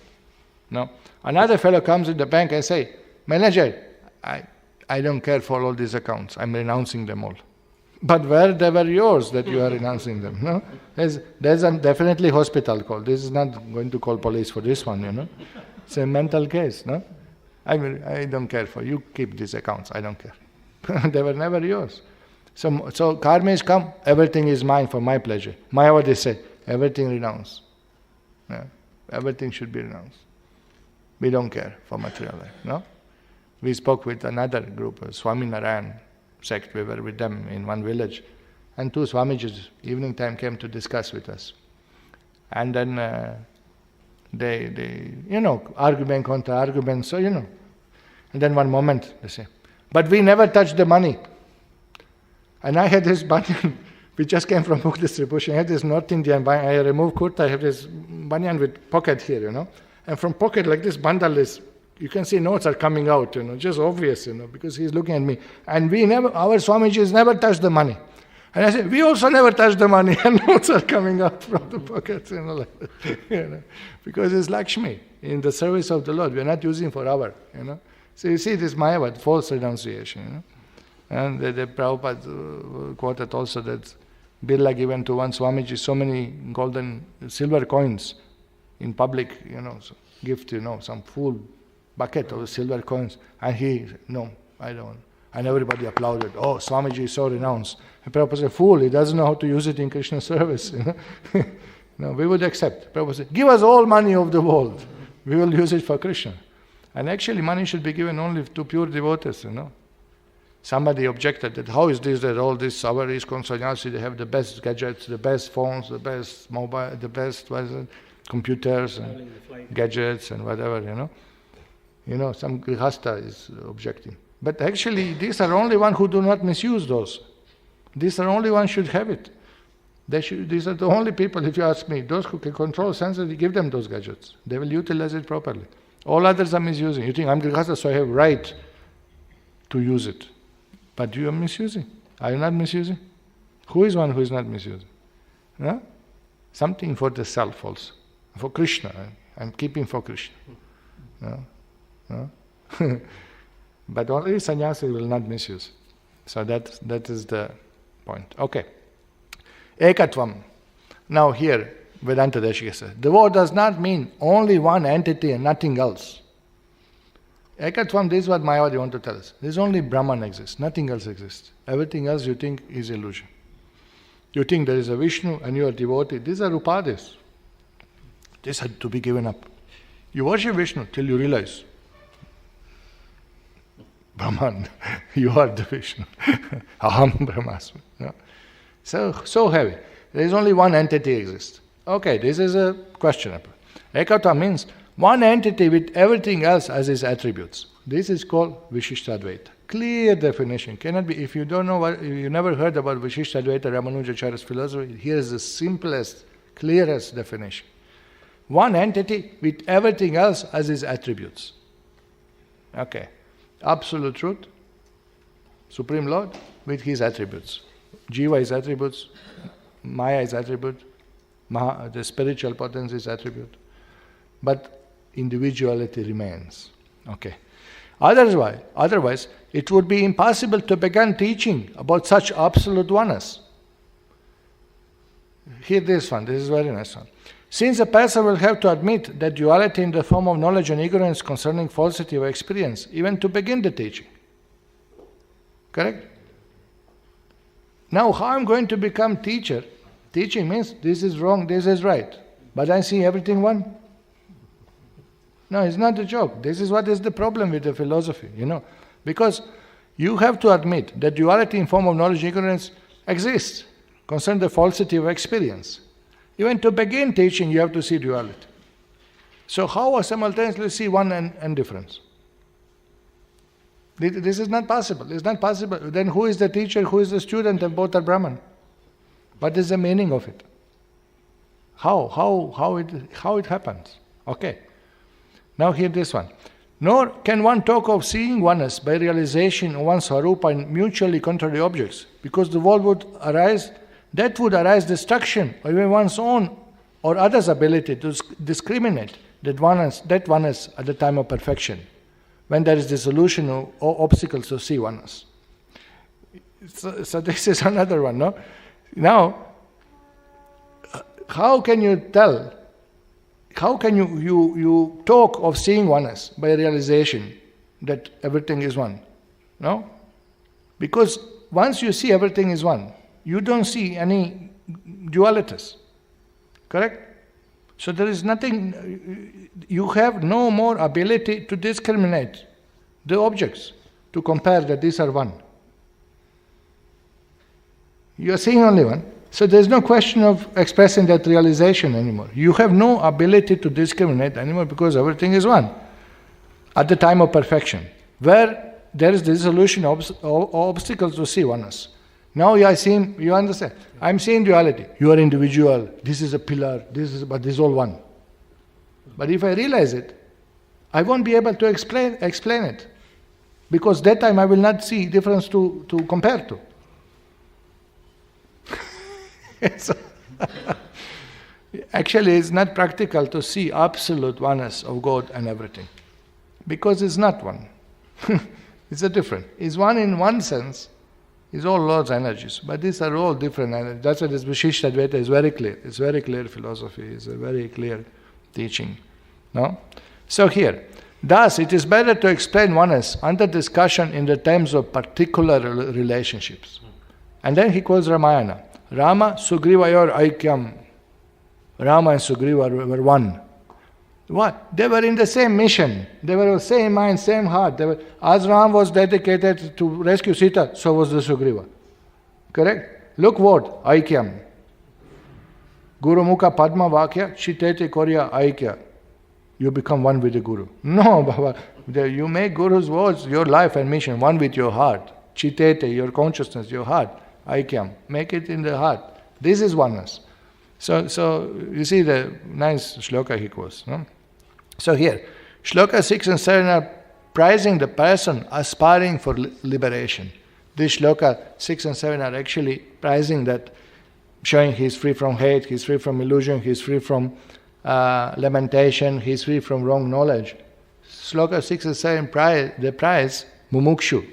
No? Another fellow comes in the bank and say, manager, I don't care for all these accounts. I'm renouncing them all. But where they were yours that you are renouncing them, no? There's definitely hospital call. This is not going to call police for this one, It's a mental case, no? I don't care for you. Keep these accounts. I don't care. They were never yours. So karmis come. Everything is mine for my pleasure. Mayavadi say everything renounce. Yeah? Everything should be renounced. We don't care for material life. No. We spoke with another group, Swami Narayan sect. We were with them in one village, and two Swamijis evening time came to discuss with us. And then they argument contra argument. So And then one moment they say, but we never touched the money. And I had this banyan, we just came from book distribution, I had this North Indian banyan, I removed kurta, I have this banyan with pocket here, And from pocket like this bundle is, you can see notes are coming out, just obvious, because he's looking at me. And our Swamijis never touched the money. And I said, we also never touched the money, and notes are coming out from the pockets, because it's Lakshmi, in the service of the Lord, we are not using for our, So you see this Mayavad, false renunciation, And the Prabhupada quoted also that Birla given to one Swamiji so many silver coins in public, so gift, some full bucket of silver coins. And he, no, I don't. And everybody applauded. Oh, Swamiji is so renounced. And Prabhupada said, fool, he doesn't know how to use it in Krishna service. No, we would accept. Prabhupada said, give us all money of the world. We will use it for Krishna. And actually money should be given only to pure devotees, Somebody objected that how is this that all these our ISKCON sannyasi, they have the best gadgets, the best phones, the best mobile, the best computers and gadgets and whatever, some grihasta is objecting. But actually these are only one who do not misuse those. These are only one should have it. These are the only people, if you ask me, those who can control senses, you give them those gadgets. They will utilize it properly. All others are misusing. You think, I'm Grihastha, so I have right to use it. But you are misusing. Are you not misusing? Who is one who is not misusing? No? Something for the self also. For Krishna. I'm keeping for Krishna. No? No? But only sannyasi will not misuse. So that is the point. Okay. Ekatvam. Now here, Vedānta-deśika says, the word does not mean only one entity and nothing else. Ekatvam, this is what Mayavadi want to tell us. There's only Brahman exists, nothing else exists. Everything else you think is illusion. You think there is a Vishnu and you are devotee. These are upadis. This had to be given up. You worship Vishnu till you realize, Brahman, you are the Vishnu. Aham Brahmasmi. No? So heavy. There is only one entity exists. Okay, this is a questionable. Ekata means one entity with everything else as its attributes. This is called Vishishtadvaita. Clear definition. Cannot be, if you don't know what, you never heard about Vishishtadvaita, Ramanujacharya's philosophy, here is the simplest, clearest definition. One entity with everything else as its attributes. Okay. Absolute truth, Supreme Lord, with his attributes. Jiva is attributes, Maya is attribute, the spiritual potency is attribute. But individuality remains. Okay. Otherwise, it would be impossible to begin teaching about such absolute oneness. Hear this one, this is a very nice one. Since a person will have to admit that duality in the form of knowledge and ignorance concerning falsity of experience, even to begin the teaching. Correct? Now, how I'm going to become teacher? Teaching means this is wrong, this is right. But I see everything one. No, it's not a joke. This is what is the problem with the philosophy, Because you have to admit that duality in form of knowledge and ignorance exists, concerning the falsity of experience. Even to begin teaching, you have to see duality. So how simultaneously see one and difference? This is not possible. It's not possible. Then who is the teacher, who is the student, and both are Brahman? What is the meaning of it? How it happens? Okay. Now hear this one. Nor can one talk of seeing oneness by realization of one's Swarupa in mutually contrary objects, because the world would arise. That would arise destruction of even one's own or others' ability to discriminate that oneness at the time of perfection, when there is dissolution of obstacles to see oneness. So this is another one, no? Now, how can you tell? How can you talk of seeing oneness by realization that everything is one? No? Because once you see everything is one, you don't see any dualities. Correct? So there is nothing, you have no more ability to discriminate the objects, to compare that these are one. You are seeing only one. So there is no question of expressing that realization anymore. You have no ability to discriminate anymore because everything is one at the time of perfection, where there is dissolution of obstacles to see oneness. Now you understand. I'm seeing duality. You are individual. This is a pillar. But this is all one. But if I realize it, I won't be able to explain it, because that time I will not see difference to compare to. So actually, it's not practical to see absolute oneness of God and everything, because it's not one. It's a different. It's one in one sense. It's all Lord's energies, but these are all different energies. That's why this Vishishtadvaita is very clear. It's very clear philosophy. It's a very clear teaching. No? So here, thus it is better to explain oneness under discussion in the terms of particular relationships. And then he quotes Ramayana. Rama Sugrivayor Aikyam. Rama and Sugriva were one. What? They were in the same mission. They were the same mind, same heart. As Ram was dedicated to rescue Sita, so was the Sugriva. Correct? Look what? Aikyam. Guru Mukha Padma Vakya Chitete Korya Aikya. You become one with the Guru. No, Baba. You make Guru's words your life and mission, one with your heart. Chitete, your consciousness, your heart. Aikyam. Make it in the heart. This is oneness. So you see the nice shloka he quotes. No? So here, shloka 6 and 7 are praising the person aspiring for liberation. This shloka 6 and 7 are actually praising that, showing he is free from hate, he is free from illusion, he is free from lamentation, he is free from wrong knowledge. Shloka 6 and 7 they praise mumukshu.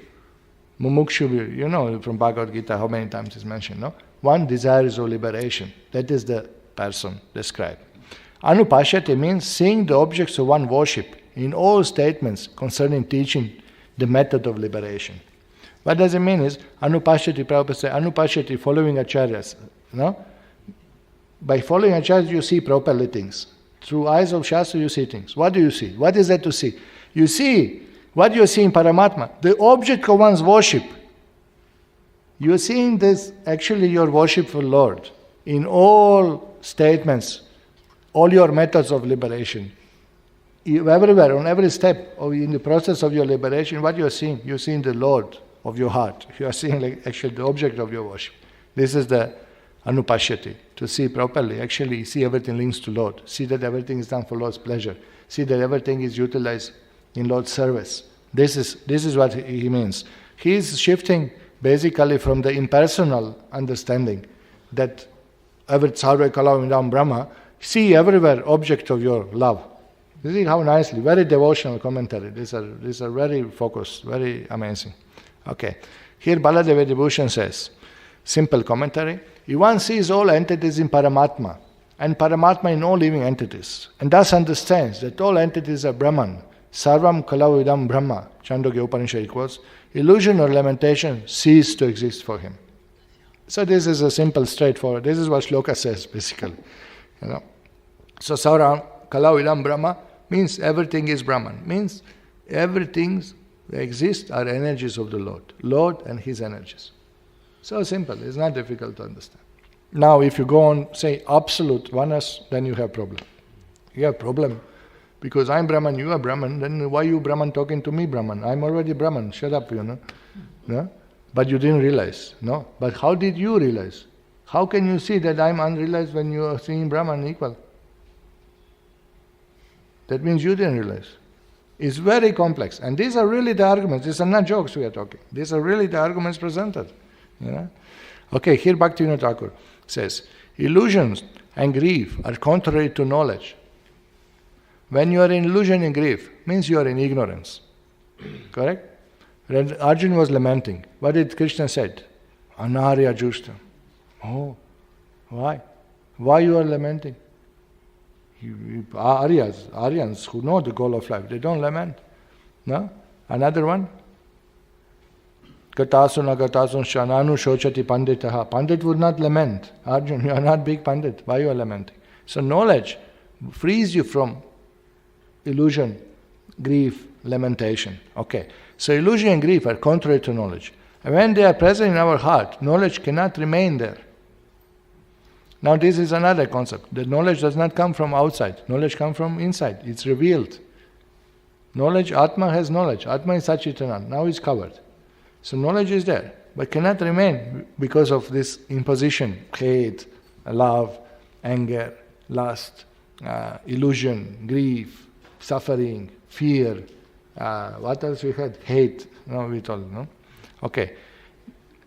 Mumukshu, you know from Bhagavad Gita how many times it's mentioned, no? One desires of liberation. That is the person described. Anupashyati means seeing the objects of one worship in all statements concerning teaching the method of liberation. What does it mean is, Anupashyati, Prabhupada says, Anupashyati, following acharyas. No? By following acharyas you see properly things. Through eyes of Shastra you see things. What do you see? What is there to see? You see what you see in Paramatma, the object of one's worship. You are seeing this, actually your worshipful Lord, in all statements, all your methods of liberation. Everywhere, on every step, or in the process of your liberation, what you are seeing the Lord of your heart. You are seeing actually the object of your worship. This is the anupashyati, to see properly, actually see everything links to Lord. See that everything is done for Lord's pleasure. See that everything is utilized in Lord's service. This is what he means. He is shifting basically from the impersonal understanding that every sarve kalavindam Brahma, see everywhere object of your love. You see how nicely, very devotional commentary. These are very focused, very amazing. Okay, here Baladeva Devotion says, simple commentary, if one sees all entities in Paramatma, and Paramatma in all living entities, and thus understands that all entities are Brahman, Sarvam Kalavidam Brahma, Chandogya Upanishad equals, illusion or lamentation cease to exist for him. So this is a simple, straightforward, this is what Shloka says basically. You know. So Sarvam Kalavidam Brahma means everything is Brahman, means everything that exists are energies of the Lord and his energies. So simple, it's not difficult to understand. Now if you go on, say absolute oneness, then you have problem. You have problem. Because I'm Brahman, you are Brahman, then why you Brahman talking to me Brahman? I'm already Brahman, shut up, you know. No? But you didn't realize, no? But how did you realize? How can you see that I'm unrealized when you are seeing Brahman equal? That means you didn't realize. It's very complex. And these are really the arguments, these are not jokes we are talking. These are really the arguments presented. You know? Okay, here Bhaktivinoda Ṭhākura says, illusions and grief are contrary to knowledge. When you are in illusion and grief, means you are in ignorance. Correct? When Arjuna was lamenting, what did Krishna said? Anarya Jushta. Oh, why? Why you are lamenting? Aryans who know the goal of life, they don't lament. No? Another one? Gatasuna gatasun shananu shochati panditaha. Pandit would not lament. Arjuna, you are not big pandit. Why you are lamenting? So knowledge frees you from illusion, grief, lamentation. Okay. So illusion and grief are contrary to knowledge. And when they are present in our heart, knowledge cannot remain there. Now this is another concept. The knowledge does not come from outside. Knowledge comes from inside. It's revealed. Knowledge, Atma has knowledge. Atma is Satchitananda. Now it's covered. So knowledge is there, but cannot remain because of this imposition, hate, love, anger, lust, illusion, grief, suffering, fear, what else we had? Hate, no, we told, no? Okay.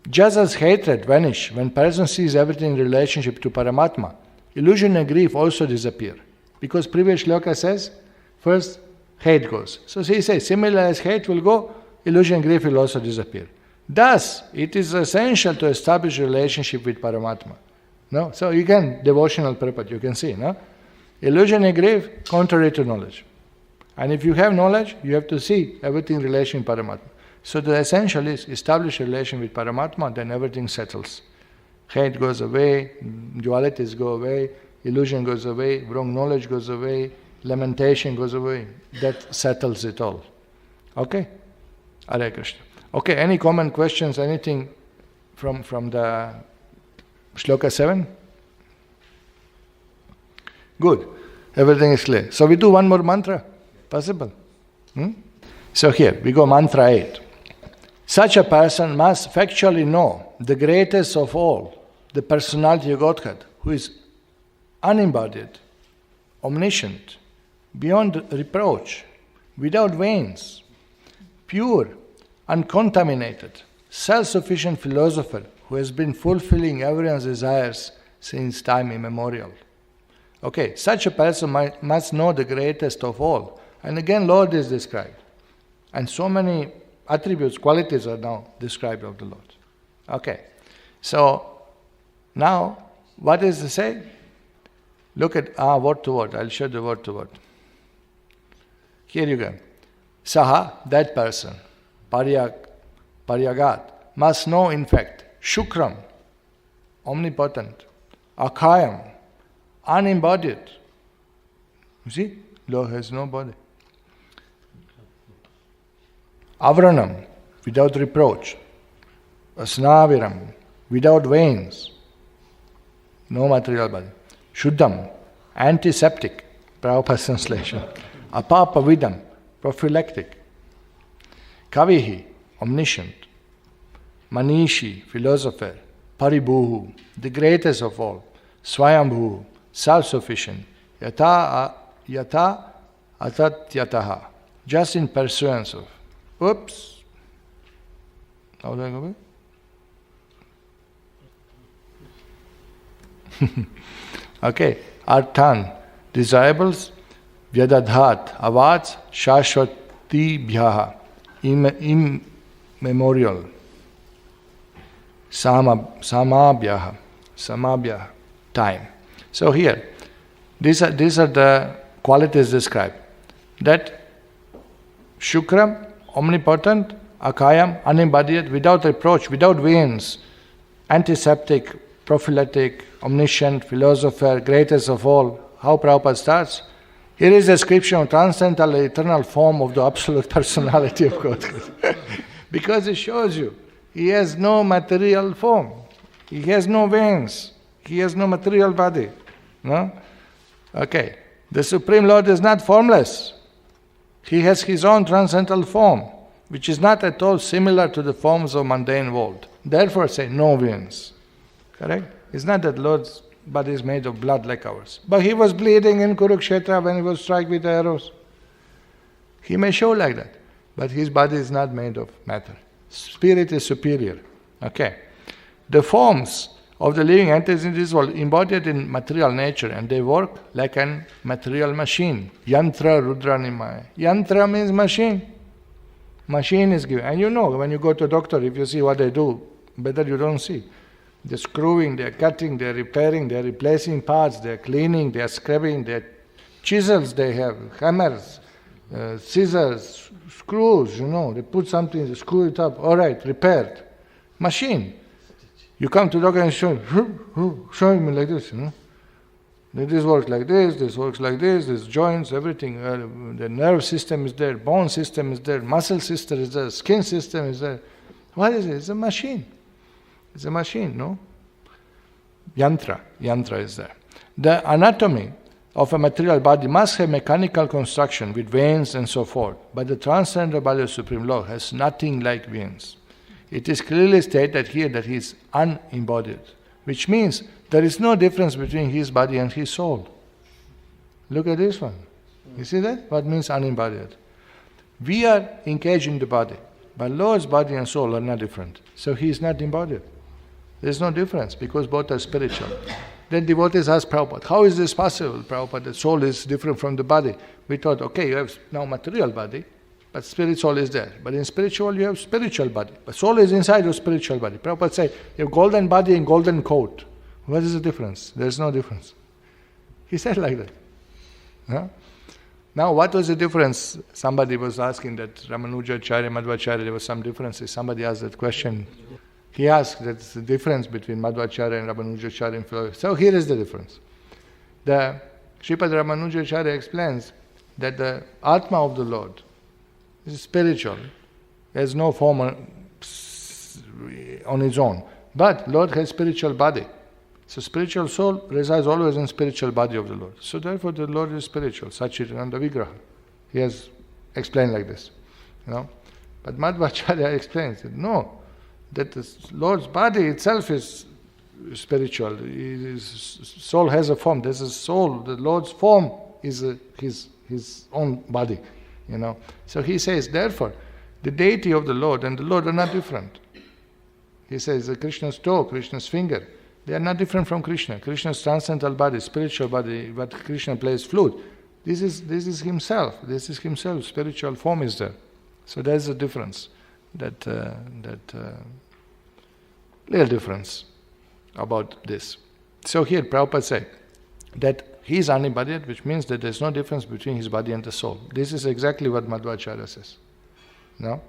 Just as hatred vanishes when person sees everything in relationship to Paramatma, illusion and grief also disappear. Because previous shloka says, first hate goes. So he says, similar as hate will go, illusion and grief will also disappear. Thus, it is essential to establish a relationship with Paramatma. No? So you can, devotional purport, you can see, no? Illusion and grief, contrary to knowledge. And if you have knowledge, you have to see everything in relation to Paramatma. So the essential is establish a relation with Paramatma, then everything settles. Hate goes away, dualities go away, illusion goes away, wrong knowledge goes away, lamentation goes away. That settles it all. Okay? Hare Krishna. Okay, any common questions, anything from the Shloka 7? Good. Everything is clear. So we do one more mantra. Possible? So here, we go mantra 8. Such a person must factually know the greatest of all the personality of Godhead, who is unembodied, omniscient, beyond reproach, without veins, pure, uncontaminated, self-sufficient philosopher who has been fulfilling everyone's desires since time immemorial. Okay, such a person must know the greatest of all. And again, Lord is described. And so many attributes, qualities are now described of the Lord. Okay, so now, what is to say? Look at word to word. I'll show the word to word. Here you go. Saha, that person, Paryagat, must know in fact, Shukram, omnipotent, Akayam, unembodied. You see, Lord has no body. Avranam, without reproach. Asnaviram, without veins. No material body. Shuddham, antiseptic, Prabhupada's translation. Apapavidam, prophylactic. Kavihi, omniscient. Manishi, philosopher. Paribhuhu, the greatest of all. Swayambhu, self-sufficient. Yata atatyataha, just in pursuance of. Oops. How do I go back? Okay. Arthan, desirables. Vyadadhat, avats, shashwati bhyaha, immemorial. Samabhyaha, time. So here, these are the qualities described. That Shukram, omnipotent, Akayam, unembodied, without reproach, without veins, antiseptic, prophylactic, omniscient, philosopher, greatest of all. How Prabhupada starts? Here is a description of transcendental eternal form of the absolute personality of God. Because it shows you, he has no material form. He has no veins. He has no material body. No? Okay. The Supreme Lord is not formless. He has his own transcendental form, which is not at all similar to the forms of mundane world. Therefore say no veins. Correct? It's not that Lord's body is made of blood like ours. But he was bleeding in Kurukshetra when he was struck with arrows. He may show like that. But his body is not made of matter. Spirit is superior. Okay. The forms of the living entities in this world embodied in material nature, and they work like a material machine. Yantra Rudranimaya. Yantra means machine. Machine is given. And you know, when you go to a doctor, if you see what they do, better you don't see. They're screwing, they're cutting, they're repairing, they're replacing parts, they're cleaning, they're scrubbing, they're chisels, they have hammers, scissors, screws, they put something, they screw it up, all right, repaired. Machine. You come to the doctor and showing me like this, This works like this works like this, there's joints, everything. The nerve system is there, bone system is there, muscle system is there, skin system is there. What is it? It's a machine. It's a machine, no? Yantra is there. The anatomy of a material body must have mechanical construction with veins and so forth, but the transcendental body of Supreme Lord has nothing like veins. It is clearly stated here that he is unembodied, which means there is no difference between his body and his soul. Look at this one. You see that? What means unembodied? We are engaged in the body, but Lord's body and soul are not different. So he is not embodied. There is no difference because both are spiritual. Then devotees ask Prabhupada, how is this possible, Prabhupada? The soul is different from the body. We thought, okay, you have now material body, but spirit soul is there. But in spiritual, you have spiritual body. But soul is inside your spiritual body. Prabhupada say, you have golden body and golden coat. What is the difference? There is no difference. He said like that. Huh? Now, what was the difference? Somebody was asking that Ramanujacharya, Madhvācārya, there was some differences. Somebody asked that question. He asked that's the difference between Madhvācārya and Ramanujacharya in philosophy. So here is the difference. The Śrīpāda Ramanujacārya explains that the Atma of the Lord is spiritual, has no form on its own. But Lord has spiritual body. So spiritual soul resides always in spiritual body of the Lord. So therefore the Lord is spiritual, Sachidananda Vigraha. He has explained like this. But Madhvācārya explains that no, that the Lord's body itself is spiritual. His soul has a form. There's a soul. The Lord's form is his own body. So he says, therefore, the deity of the Lord and the Lord are not different. He says Krishna's toe, Krishna's finger, they are not different from Krishna. Krishna's transcendental body, spiritual body, but Krishna plays flute. This is himself. This is himself. Spiritual form is there. So there's a difference. Little difference about this. So here Prabhupada said that he is unembodied, which means that there's no difference between his body and the soul. This is exactly what Madhvācārya says. No?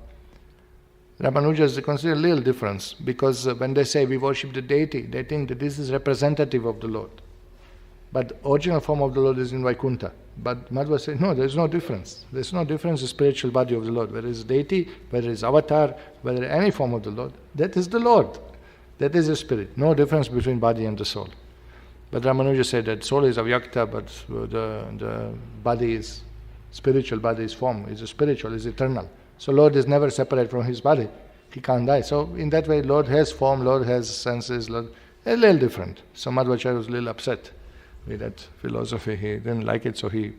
Ramanujas consider a little difference, because when they say we worship the deity, they think that this is representative of the Lord. But original form of the Lord is in Vaikuntha. But Madhva said, no, there's no difference. There's no difference in the spiritual body of the Lord. Whether it's deity, whether it's avatar, whether any form of the Lord, that is the Lord. That is the spirit. No difference between body and the soul. But Ramanuja said that soul is avyakta, but the body is, spiritual body is form, is spiritual, is eternal. So Lord is never separate from his body. He can't die. So in that way, Lord has form, Lord has senses, Lord, a little different. So Madhvācārya was a little upset with that philosophy. He didn't like it, so he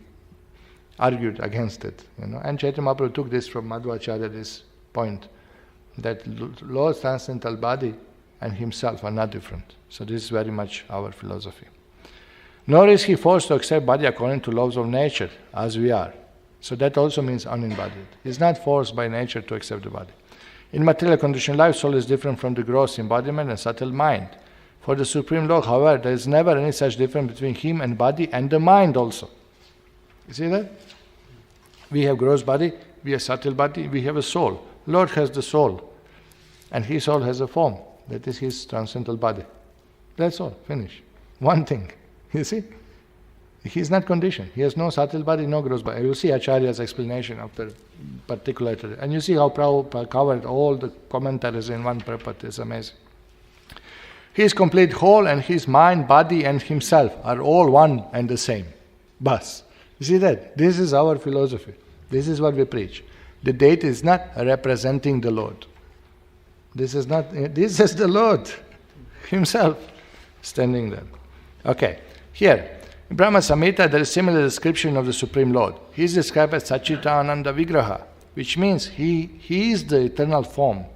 argued against it. And Chaitanya Mahaprabhu took this from Madhvācārya, this point, that Lord's transcendental body and himself are not different. So this is very much our philosophy. Nor is he forced to accept body according to laws of nature, as we are. So that also means unembodied. He is not forced by nature to accept the body. In material conditioned life, soul is different from the gross embodiment and subtle mind. For the Supreme Lord, however, there is never any such difference between him and body and the mind also. You see that? We have gross body, we have subtle body, we have a soul. Lord has the soul, and his soul has a form. That is his transcendental body. That's all. Finish. One thing. You see? He is not conditioned. He has no subtle body, no gross body. You will see Acharya's explanation after particular. And you see how Prabhupada covered all the commentaries in one purport. It's amazing. He is complete whole, and his mind, body and himself are all one and the same. Bas. You see that? This is our philosophy. This is what we preach. The deity is not representing the Lord. This is the Lord himself standing there. Okay. Here, in Brahma Samhita, there is similar description of the Supreme Lord. He is described as Sachitananda Vigraha, which means he is the eternal form,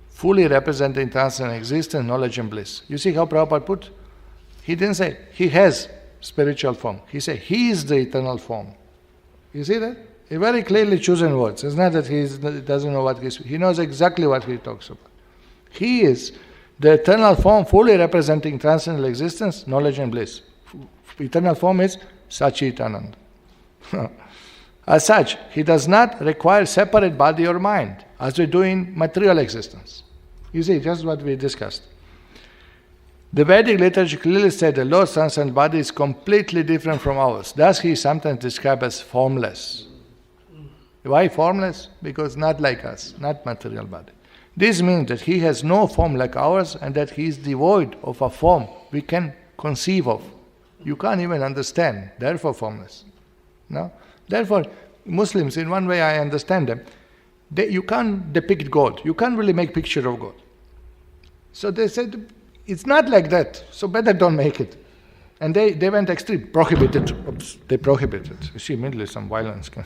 fully representing transcendental existence, knowledge and bliss. You see how Prabhupada put? He didn't say he has spiritual form. He said he is the eternal form. You see that? A very clearly chosen words. It's not that he doesn't know what he knows exactly what he talks about. He is the eternal form, fully representing transcendental existence, knowledge and bliss. Eternal form is Sachitananda. As such, he does not require separate body or mind, as we do in material existence. You see, just what we discussed. The Vedic literature clearly said the Lord's transcendental body is completely different from ours. Thus, he is sometimes described as formless. Why formless? Because not like us, not material body. This means that he has no form like ours, and that he is devoid of a form we can conceive of. You can't even understand, therefore formless. No? Therefore, Muslims, in one way I understand them, you can't depict God. You can't really make picture of God. So they said, it's not like that, so better don't make it. And they went extreme, prohibited. Oops, they prohibited. You see, immediately some violence can...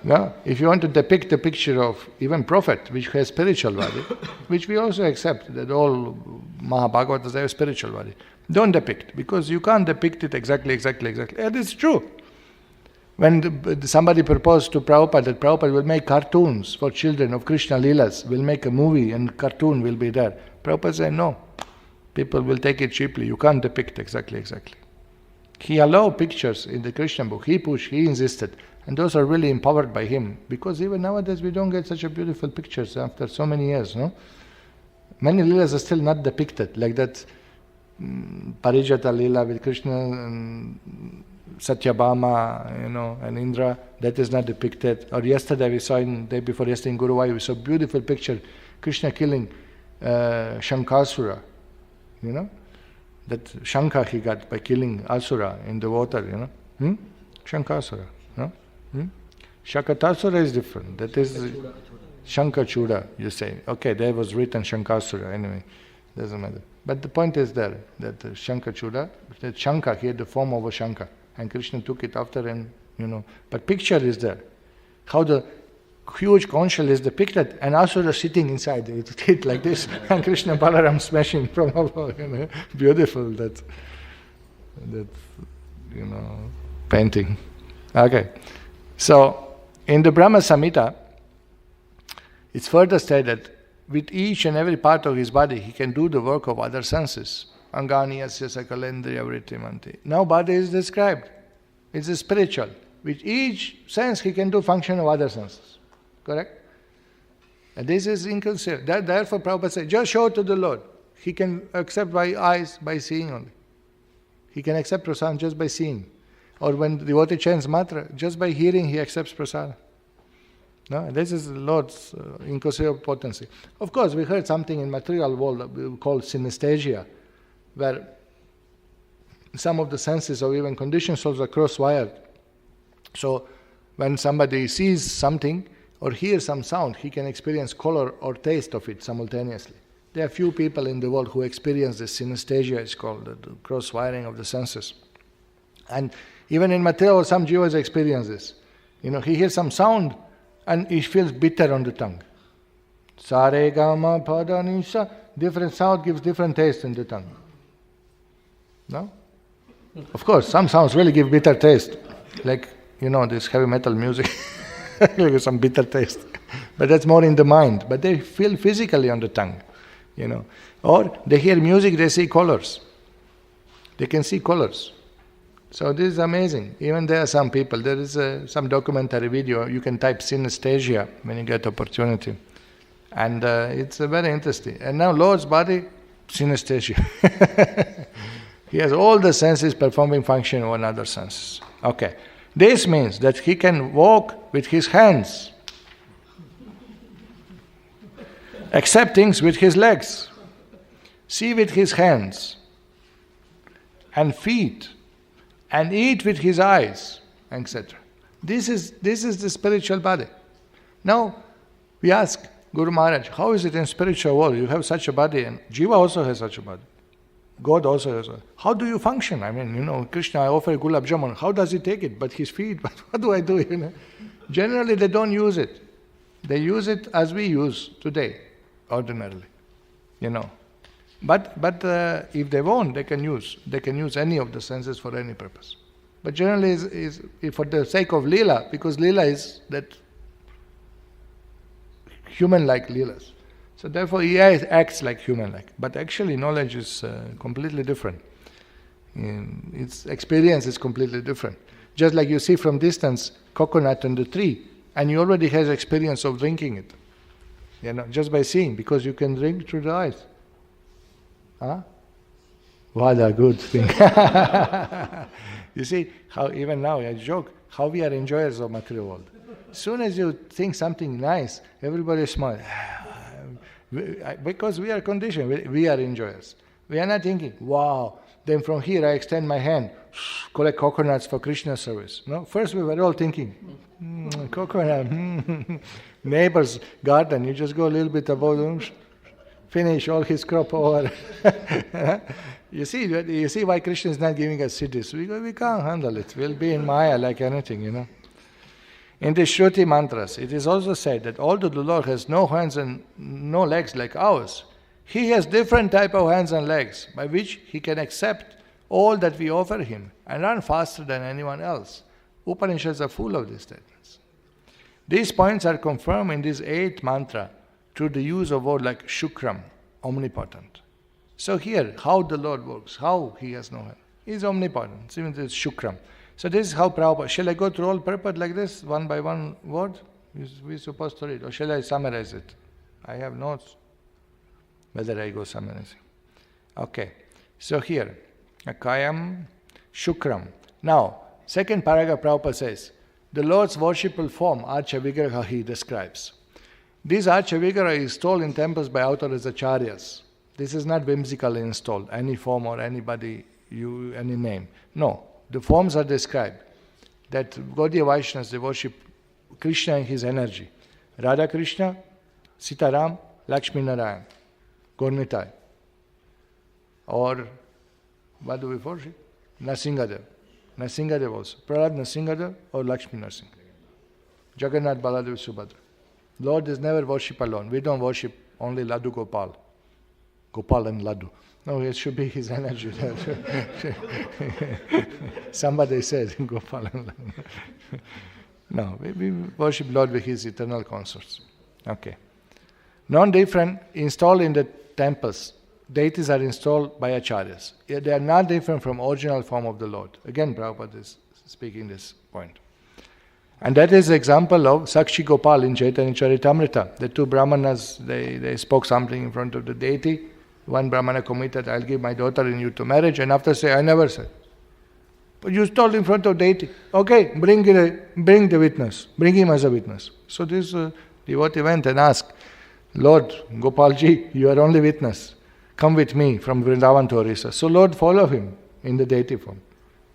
No, if you want to depict the picture of even prophet, which has spiritual body, which we also accept that all Mahabhagavatas have a spiritual body, don't depict, because you can't depict it exactly. And it's true. When somebody proposed to Prabhupada that Prabhupada will make cartoons for children of Krishna Leelas, will make a movie and cartoon will be there, Prabhupada said no. People will take it cheaply. You can't depict exactly. He allowed pictures in the Krishna book. He pushed, he insisted. And those are really empowered by him. Because even nowadays we don't get such a beautiful pictures after so many years, no? Many Leelas are still not depicted. Like that Parijata Leela with Krishna and Satyabhama, and Indra, that is not depicted. Or yesterday we saw, day before yesterday in Guruvayur, we saw a beautiful picture, Krishna killing Shankasura, that Shankha he got by killing Asura in the water, Shankasura, no? Shakatasura is different. That is Shankachuda, you say. Okay, there was written Shankasura, anyway, doesn't matter. But the point is there, that the Shankachuda, that Shanka, he had the form of a Shanka, and Krishna took it after, and but picture is there. How the huge conch shell is depicted, and Asura sitting inside it like this, and Krishna Balaram smashing from above, beautiful that painting. Okay, so in the Brahma Samhita, it's further said that with each and every part of his body, he can do the work of other senses. Angani asya sakalendriya vrittimanti. Now body is described. It's a spiritual. With each sense, he can do function of other senses. Correct? And this is inconceivable. Therefore, Prabhupada said, just show to the Lord. He can accept by eyes, by seeing only. He can accept prasadam just by seeing. Or when the devotee chants mantra, just by hearing, he accepts prasadam. No, this is the Lord's inconceivable potency. Of course, we heard something in material world called synesthesia, where some of the senses or even conditioned souls are cross-wired. So when somebody sees something or hears some sound, he can experience color or taste of it simultaneously. There are few people in the world who experience this synesthesia, it's called the cross-wiring of the senses. And even in material, some jivas experience this. He hears some sound and he feels bitter on the tongue. Sare, gama, pada, nisa. Different sound gives different taste in the tongue. No? Of course, some sounds really give bitter taste. Like, this heavy metal music. Some bitter taste. But that's more in the mind. But they feel physically on the tongue. Or they hear music, they see colors. They can see colors. So this is amazing. Even there are some people, there is some documentary video, you can type synesthesia when you get opportunity. And it's very interesting. And now Lord's body, synesthesia. He has all the senses performing function on other senses. Okay. This means that he can walk with his hands, accept things with his legs, see with his hands and feet, and eat with his eyes, etc. This is the spiritual body. Now, we ask Guru Maharaj, how is it in spiritual world? You have such a body, and Jiva also has such a body. God also has a... How do you function? I mean, Krishna, I offer gulab jamun. How does he take it? But his feet, but what do I do? Generally, they don't use it. They use it as we use today, ordinarily. But if they want, they can use any of the senses for any purpose. But generally, is for the sake of lila, because lila is that human-like lilas. So therefore, he acts like human-like. But actually, knowledge is completely different. Its experience is completely different. Just like you see from distance coconut on the tree, and you already have experience of drinking it. Just by seeing, because you can drink through the eyes. Huh? What a good thing. You see, how even now, I joke, how we are enjoyers of material world. As soon as you think something nice, everybody smiles. Because we are conditioned, we are enjoyers. We are not thinking, wow, then from here I extend my hand, collect coconuts for Krishna service. No, first we were all thinking, coconut, neighbor's garden, you just go a little bit above, finish all his crop over. You see why Krishna is not giving us cities. We can't handle it. We'll be in Maya like anything, In the Shruti mantras, it is also said that although the Lord has no hands and no legs like ours, He has different type of hands and legs by which He can accept all that we offer Him and run faster than anyone else. Upanishads are full of these statements. These points are confirmed in this 8th mantra through the use of words like Shukram, omnipotent. So here, how the Lord works, how He has no hand. He is omnipotent, so it's Shukram. So this is how Prabhupada... Shall I go through all purport like this, one by one word? We're supposed to read, or shall I summarize it? I have notes. Whether I go summarizing. Okay, so here, Akayam Shukram. Now, second paragraph Prabhupada says, the Lord's worshipful form, Archa Vigraha, He describes. This Archa Vigraha is installed in temples by authorized acharyas. This is not whimsically installed, any form or anybody, any name. No. The forms are described, that Gaudiya Vaishnavas, they worship Krishna in his energy. Radha Krishna Sitaram, Lakshmi Narayan, Gornitai. Or, what do we worship? Nrsimhadev. Nrsimhadev also. Prahlad Nrsimhadev or Lakshmi Nrsimha. Jagannath, Baladeva, Subhadra. Lord is never worshipped alone. We don't worship only Laddu Gopal. Gopal and Laddu. No, it should be his energy. Somebody said Gopal and Laddu. No, we worship Lord with his eternal consorts. Okay. Non-different, installed in the temples. Deities are installed by acharyas. They are not different from original form of the Lord. Again, Prabhupada is speaking this point. And that is the example of Sakshi Gopal in Chaitanya Charitamrita. The two Brahmanas, they spoke something in front of the deity. One Brahmana committed, I'll give my daughter in you to marriage, and after say, I never said. But you told in front of deity. Okay, bring the witness. Bring him as a witness. So this devotee went and asked, Lord, Gopalji, you are only witness. Come with me from Vrindavan to Orissa. So Lord followed him in the deity form.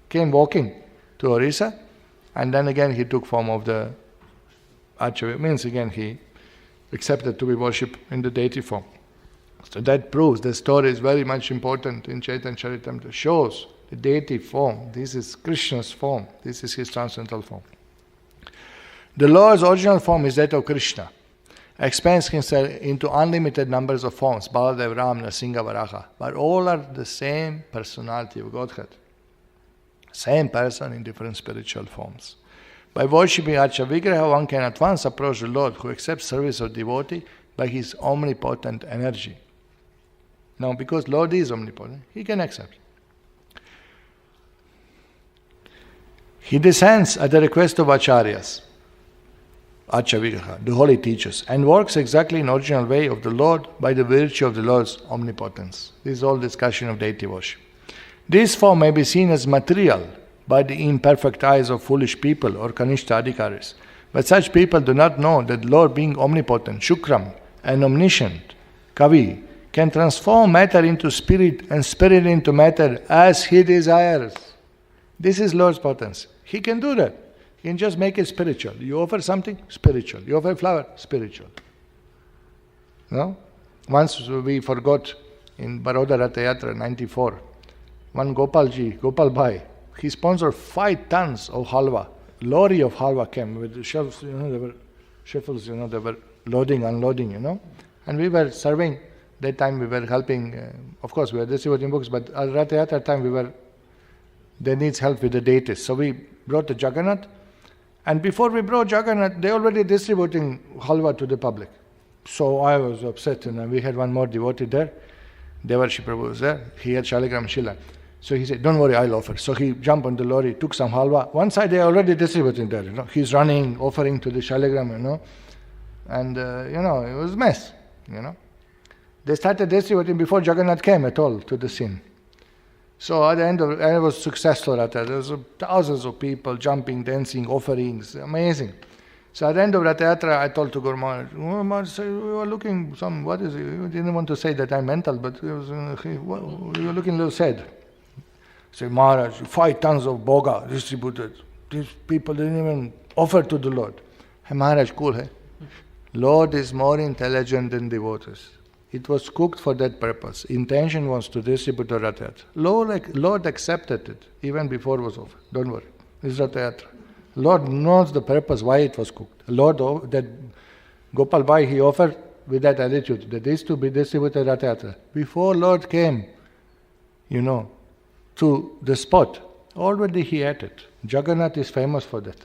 Came walking to Orissa, and then again he took form of the Acharya. Means again he accepted to be worshipped in the deity form. So that proves the story is very much important in Chaitanya Charitamrita. Shows the deity form. This is Krishna's form. This is his transcendental form. The Lord's original form is that of Krishna. Expands himself into unlimited numbers of forms, Baladeva, Ram, Nrsimha, Varaha, but all are the same personality of Godhead. Same person in different spiritual forms. By worshipping Archa Vigraha, one can at once approach the Lord who accepts service of devotee by his omnipotent energy. Now, because Lord is omnipotent, he can accept. He descends at the request of Acharyas, Archa Vigraha, the holy teachers, and works exactly in original way of the Lord by the virtue of the Lord's omnipotence. This is all discussion of deity worship. This form may be seen as material by the imperfect eyes of foolish people or Kanishta Adhikaris. But such people do not know that Lord being omnipotent, Shukram, and omniscient, Kavi, can transform matter into spirit and spirit into matter as he desires. This is Lord's potency. He can do that. He can just make it spiritual. You offer something, spiritual. You offer flower, spiritual. No? Once we forgot in Baroda Ratha Yatra 94, one Gopal Bhai, he sponsored 5 tons of halwa. Lorry of halwa came with the shelves, there were shuffles, they were loading, unloading, And we were serving, that time we were helping, of course we were distributing books, but at Ratha Yatra time they needs help with the deities. So we brought the Jagannath, and before we brought Jagannath, they already distributing halwa to the public. So I was upset, and we had one more devotee there, Devarshi Prabhu was there, he had Shaligram Shila. So he said, don't worry, I'll offer. So he jumped on the lorry, took some halwa. One side they already distributing there, He's running, offering to the Shaligram, And, it was a mess, They started distributing before Jagannath came at all to the scene. So at the end of it was successful at that. There was thousands of people jumping, dancing, offerings, amazing. So at the end of Ratha Yatra, I told to Guru Maharaj, you were looking what is it? You didn't want to say that I'm mental, but you were looking a little sad. Say, Maharaj, 5 tons of boga distributed. These people didn't even offer to the Lord. Hey, Maharaj, cool, hey? Lord is more intelligent than devotees. It was cooked for that purpose. Intention was to distribute the Ratha Yatra. Lord accepted it even before it was over. Don't worry. It's Ratha Yatra. Lord knows the purpose why it was cooked. Lord, that Gopal Bhai, he offered with that attitude that is to be distributed Ratha Yatra. Before Lord came, to the spot, already he ate it. Jagannath is famous for that.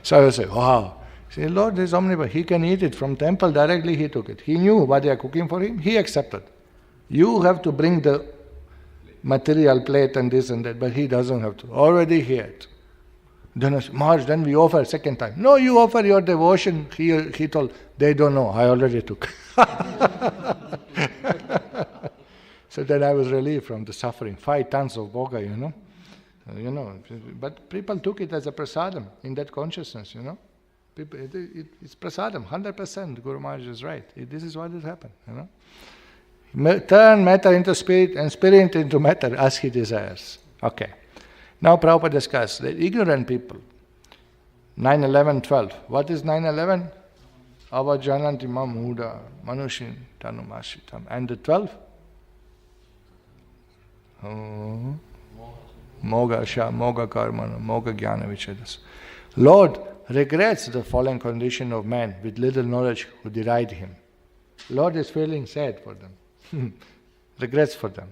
So I will say, wow. See, Lord is omnipotent. He can eat it from temple directly. He took it. He knew what they are cooking for him. He accepted. You have to bring the material plate and this and that, but he doesn't have to. Already he ate. Then I said, Maharaj, then we offer second time. No, you offer your devotion. He told, they don't know. I already took. So then I was relieved from the suffering. 5 tons of boga, But people took it as a prasadam in that consciousness, People, it's prasadam, 100%. Guru Maharaj is right. This is what has happened, Turn matter into spirit and spirit into matter as he desires. Okay. Now Prabhupada discussed that ignorant people, 9, 11, 12. What is 9, 11? Avajananti mam muda manushin tanumashitam. And the 12? Moga sha, moga karmana, moga jnana vichedas. Lord regrets the fallen condition of man with little knowledge who deride him. Lord is feeling sad for them. Regrets for them.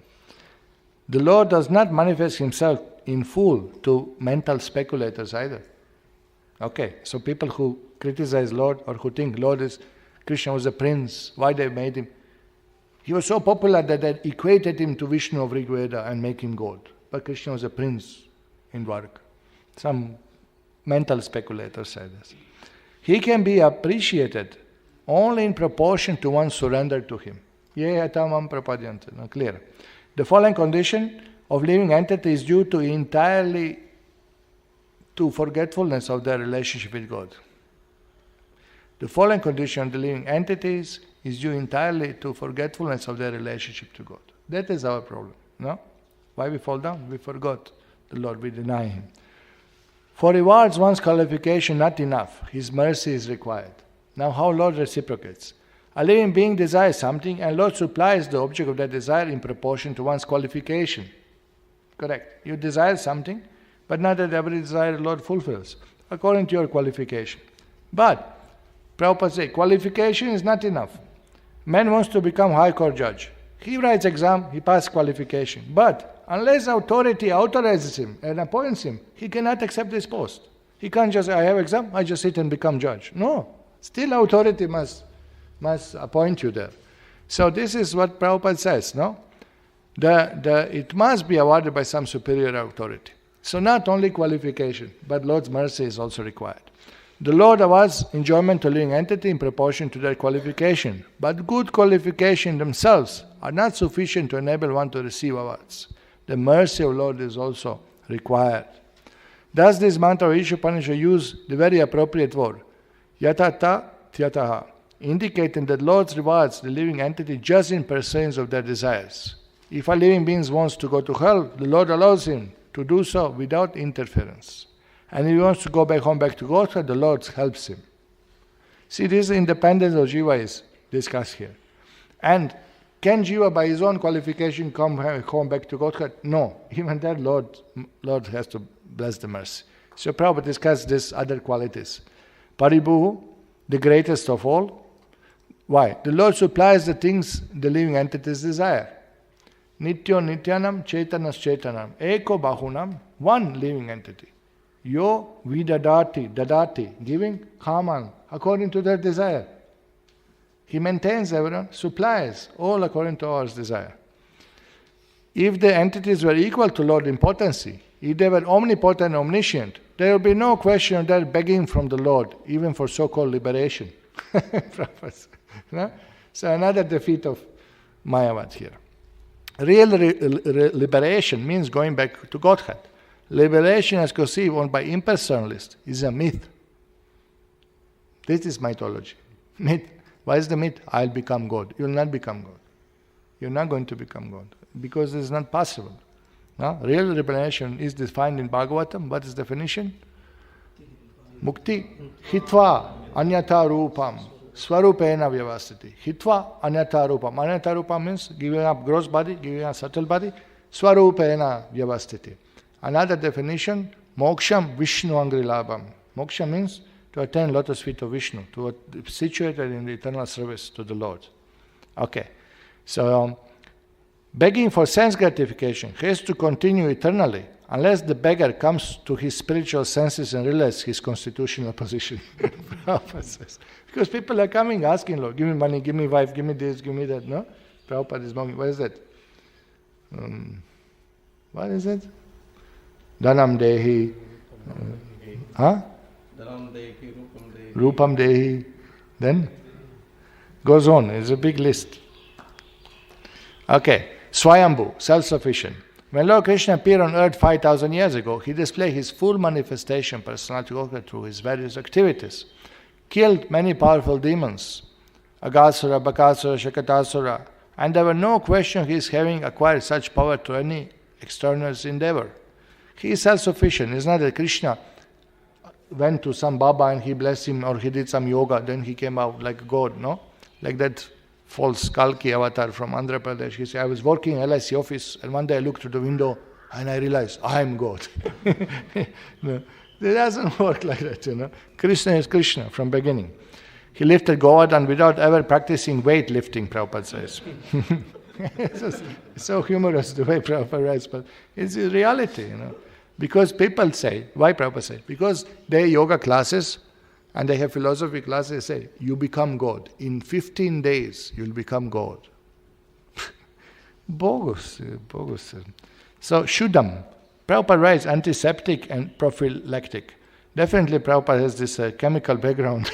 The Lord does not manifest himself in full to mental speculators either. Okay, so people who criticize Lord or who think Krishna was a prince, why they made him? He was so popular that they equated him to Vishnu of Rig Veda and make him God. But Krishna was a prince in Dwarka. Some mental speculators say this. He can be appreciated only in proportion to one's surrender to him. Yehatamam prapadyante. Now clear. The fallen condition of living entity is due to entirely to forgetfulness of their relationship with God. The fallen condition of the living entities is due entirely to forgetfulness of their relationship to God. That is our problem. No? Why we fall down? We forgot the Lord, we deny Him. For rewards, one's qualification not enough. His mercy is required. Now how Lord reciprocates? A living being desires something and Lord supplies the object of that desire in proportion to one's qualification. Correct. You desire something, but not that every desire the Lord fulfills, according to your qualification. But, Prabhupada says, qualification is not enough. Man wants to become High Court judge. He writes exam, he passes qualification. But, unless authority authorizes him and appoints him, he cannot accept this post. He can't just, I have exam, I just sit and become judge. No. Still authority must appoint you there. So this is what Prabhupada says, no? It must be awarded by some superior authority. So not only qualification, but Lord's mercy is also required. The Lord awards enjoyment to living entity in proportion to their qualification, but good qualification themselves are not sufficient to enable one to receive awards. The mercy of Lord is also required. Thus this mantra of Isopanisad use the very appropriate word, yatata tyataha, indicating that Lord rewards the living entity just in pursuance of their desires. If a living being wants to go to hell, the Lord allows him to do so without interference. And if he wants to go back home, back to Godhead, the Lord helps him. See, this independence of Jiva is discussed here. And can Jiva by his own qualification come home back to Godhead? No. Even that Lord has to bless the mercy. So Prabhupada discussed these other qualities. Paribhuhu, the greatest of all. Why? The Lord supplies the things the living entities desire. Nityo nityanam chaitanas chaitanam. Eko bahunam, one living entity. Yo dadati, giving kaman, according to their desire. He maintains everyone, supplies, all according to our desire. If the entities were equal to Lord in potency, if they were omnipotent and omniscient, there will be no question of their begging from the Lord, even for so-called liberation. No? So another defeat of Mayavad here. Real liberation means going back to Godhead. Liberation as conceived on by impersonalists is a myth. This is mythology. Myth. Why is the myth? I'll become God. You will not become God. You're not going to become God. Because it's not possible. No? Real liberation is defined in Bhagavatam. What is the definition? Mukti. Hitva anyata rupam. Swarupena vyavastiti. Hitva anyata rupam. Anyata rupam means giving up gross body, giving up subtle body. Swarupena vyavastiti. Another definition, moksham Vishnu angrilabham. Moksha means to attain lotus feet of Vishnu, to situated in the eternal service to the Lord. Okay, so begging for sense gratification has to continue eternally unless the beggar comes to his spiritual senses and realizes his constitutional position. Prabhupada because people are coming asking, Lord, give me money, give me wife, give me this, give me that. No? Prabhupada is mocking. What is that? What is it? Dhanam dehi. Dhanam dehi, Rupam dehi. Then goes on. It's a big list. Okay. Swayambhu, self-sufficient. When Lord Krishna appeared on earth 5,000 years ago, he displayed his full manifestation, personality through his various activities. Killed many powerful demons, Aghasura, Bakasura, Shakatasura, and there were no question of his having acquired such power to any external endeavor. He is self-sufficient. It's not that Krishna went to some Baba and he blessed him, or he did some yoga, then he came out like God, no? Like that false Kalki avatar from Andhra Pradesh. He said, I was working in LIC office and one day I looked through the window and I realized, I am God. No, it doesn't work like that, you know. Krishna is Krishna from beginning. He lifted Govardhan without ever practicing weight lifting, Prabhupada says. It's so humorous the way Prabhupada writes, but it's a reality, you know. Because people say, why Prabhupada say? Because they yoga classes and they have philosophy classes, they say, you become God. In 15 days, you'll become God. Bogus. So, Shuddham. Prabhupada writes antiseptic and prophylactic. Definitely Prabhupada has this chemical background.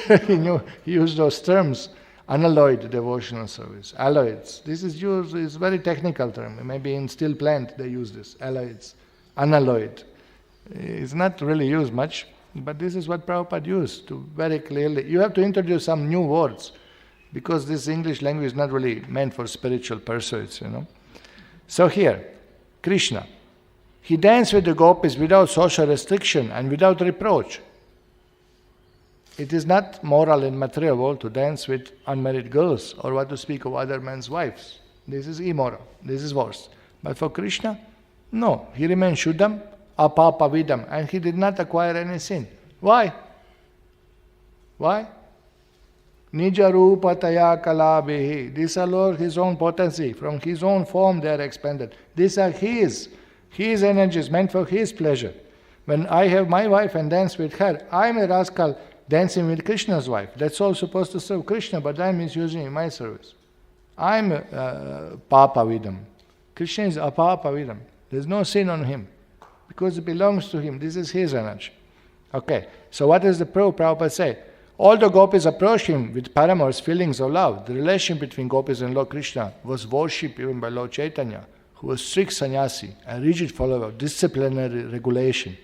He used those terms. Unalloyed devotional service. Alloys. This is used, it's a very technical term. Maybe in steel plant they use this. Alloys. Unalloyed. It's not really used much, but this is what Prabhupada used to very clearly. You have to introduce some new words because this English language is not really meant for spiritual pursuits, you know. So here, Krishna. He danced with the gopis without social restriction and without reproach. It is not moral in material world to dance with unmarried girls or what to speak of other men's wives. This is immoral. This is worse. But for Krishna, no. He remained Shuddham, Apapavidam, and he did not acquire any sin. Why? Why? Nija Rupataya Kalabihi. These are Lord, his own potency. From his own form they are expanded. These are his energies meant for his pleasure. When I have my wife and dance with her, I am a rascal dancing with Krishna's wife. That's all supposed to serve Krishna, but I am misusing in my service. I am Papavidam. Krishna is Apapavidam. There's no sin on him because it belongs to him. This is his energy. Okay, so what does the Prabhupada say? All the gopis approached him with paramour's feelings of love. The relation between gopis and Lord Krishna was worshipped even by Lord Chaitanya, who was strict sannyasi, a rigid follower of disciplinary regulation.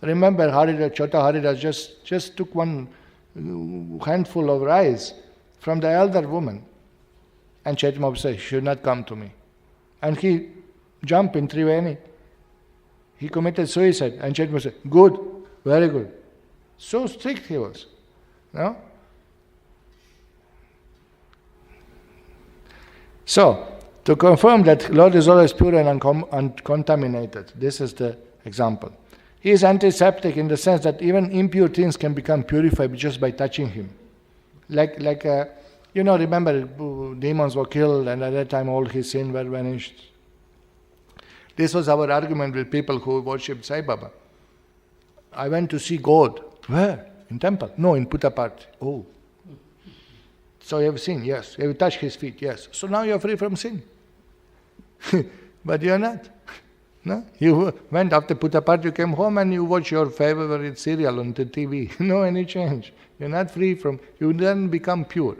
Remember, Chota Haridas just took one handful of rice from the elder woman. And Chaitanya Mahaprabhu said, should not come to me. And he jumped in Triveni. He committed suicide. And Chaitanya Mahaprabhu said, good, very good. So strict he was. No? So, to confirm that Lord is always pure and uncontaminated, this is the example. He is antiseptic in the sense that even impure things can become purified just by touching him. Remember, demons were killed and at that time all his sins were vanished. This was our argument with people who worshipped Sai Baba. I went to see God. Where? In temple? No, in Puttaparthi. Oh. So you have seen? Yes. You have touched his feet? Yes. So now you are free from sin. But you are not. No? You went after Puttaparthi, you came home and you watch your favorite serial on the TV. No any change. You're not free from, you then become pure.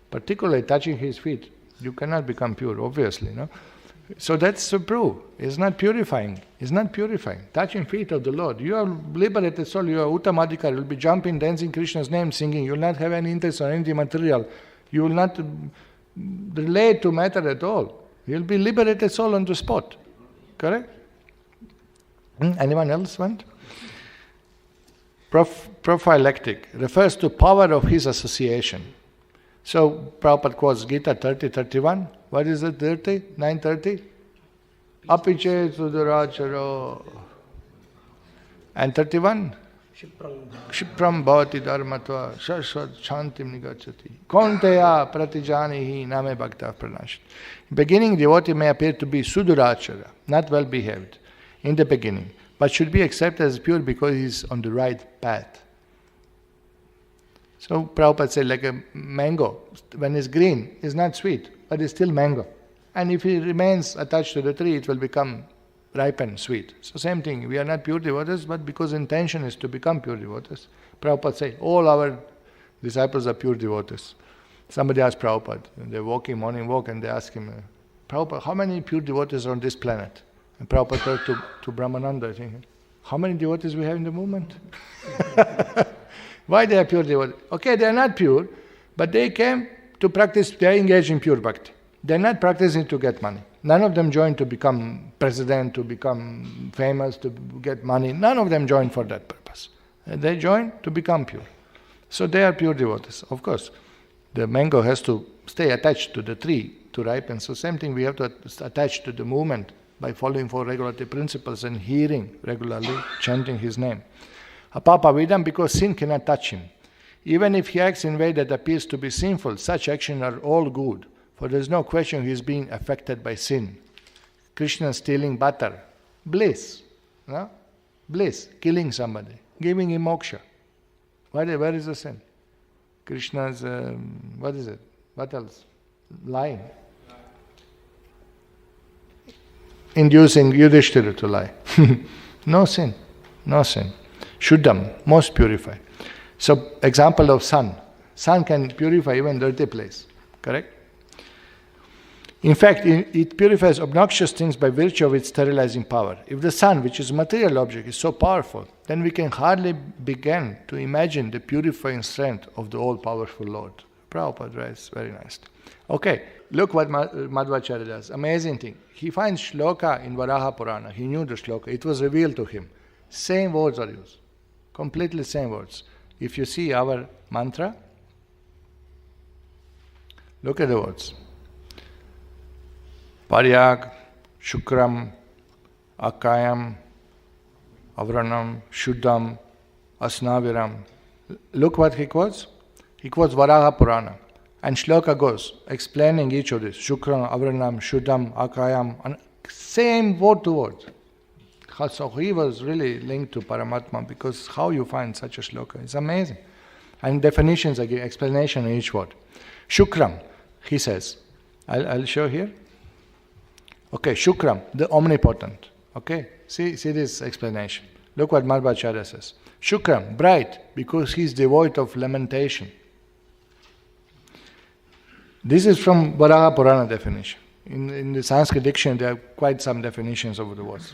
Particularly touching his feet, you cannot become pure, obviously. No? So that's the proof. It's not purifying. It's not purifying. Touching feet of the Lord. You are liberated soul, you are Uttamadikar, you will be jumping, dancing Krishna's name, singing. You will not have any interest on anything material. You will not relate to matter at all. You will be liberated soul on the spot. Correct? Anyone else want? Prophylactic refers to power of his association. So Prabhupada quotes Gita 30:31. What is it? 30? 9:30? Apiche sudaracharo. And 31? Kshipram bhavati dharmatva shashvat shantim nigacchati. Konteya pratijanihi name bhakta pranashit. Beginning devotee may appear to be sudurachara, not well behaved in the beginning, but should be accepted as pure because he is on the right path. So Prabhupada said, like a mango, when it's green, it's not sweet, but it's still mango. And if it remains attached to the tree, it will become ripe and sweet. So same thing, we are not pure devotees, but because intention is to become pure devotees. Prabhupada said, all our disciples are pure devotees. Somebody asked Prabhupada, they're walking, morning walk, and they ask him, Prabhupada, how many pure devotees are on this planet? And Prabhupada told to Brahmananda, I think, how many devotees we have in the movement? Why they are pure devotees? Okay, they are not pure, but they came to practice, they are engaged in pure bhakti. They are not practicing to get money. None of them joined to become president, to become famous, to get money. None of them joined for that purpose. And they join to become pure. So they are pure devotees. Of course, the mango has to stay attached to the tree to ripen. So same thing, we have to attach to the movement by following four regulative principles and hearing regularly, chanting his name. Apapavidam, because sin cannot touch him. Even if he acts in a way that appears to be sinful, such actions are all good, for there is no question he is being affected by sin. Krishna stealing butter, bliss, no? Bliss, killing somebody, giving him moksha. Where is the sin? Krishna's, what is it? What else? Lying. Inducing Yudhishthira to lie. No sin, no sin. Shuddham, most purified. So, example of sun. Sun can purify even dirty place, correct? In fact, it purifies obnoxious things by virtue of its sterilizing power. If the sun, which is a material object, is so powerful, then we can hardly begin to imagine the purifying strength of the all-powerful Lord. Prabhupada writes very nicely. Okay, look what Madhvācārya does. Amazing thing. He finds shloka in Varaha Purana. He knew the shloka. It was revealed to him. Same words are used. Completely same words. If you see our mantra, look at the words. Paryag, Shukram, Akayam, Avranam, Shuddham, Asnaviram. Look what he quotes. He quotes Varaha Purana. And shloka goes, explaining each of these. Shukram, Avranam, Shuddham, Akayam. And same word to word. So he was really linked to Paramatma, because how you find such a shloka is amazing. And definitions again, explanation in each word. Shukram, he says. I'll show here. Okay, Shukram, the omnipotent. Okay, see this explanation. Look what Madhvācārya says. Shukram, bright, because he is devoid of lamentation. This is from Varaha Purana definition. In the Sanskrit dictionary, there are quite some definitions of the words.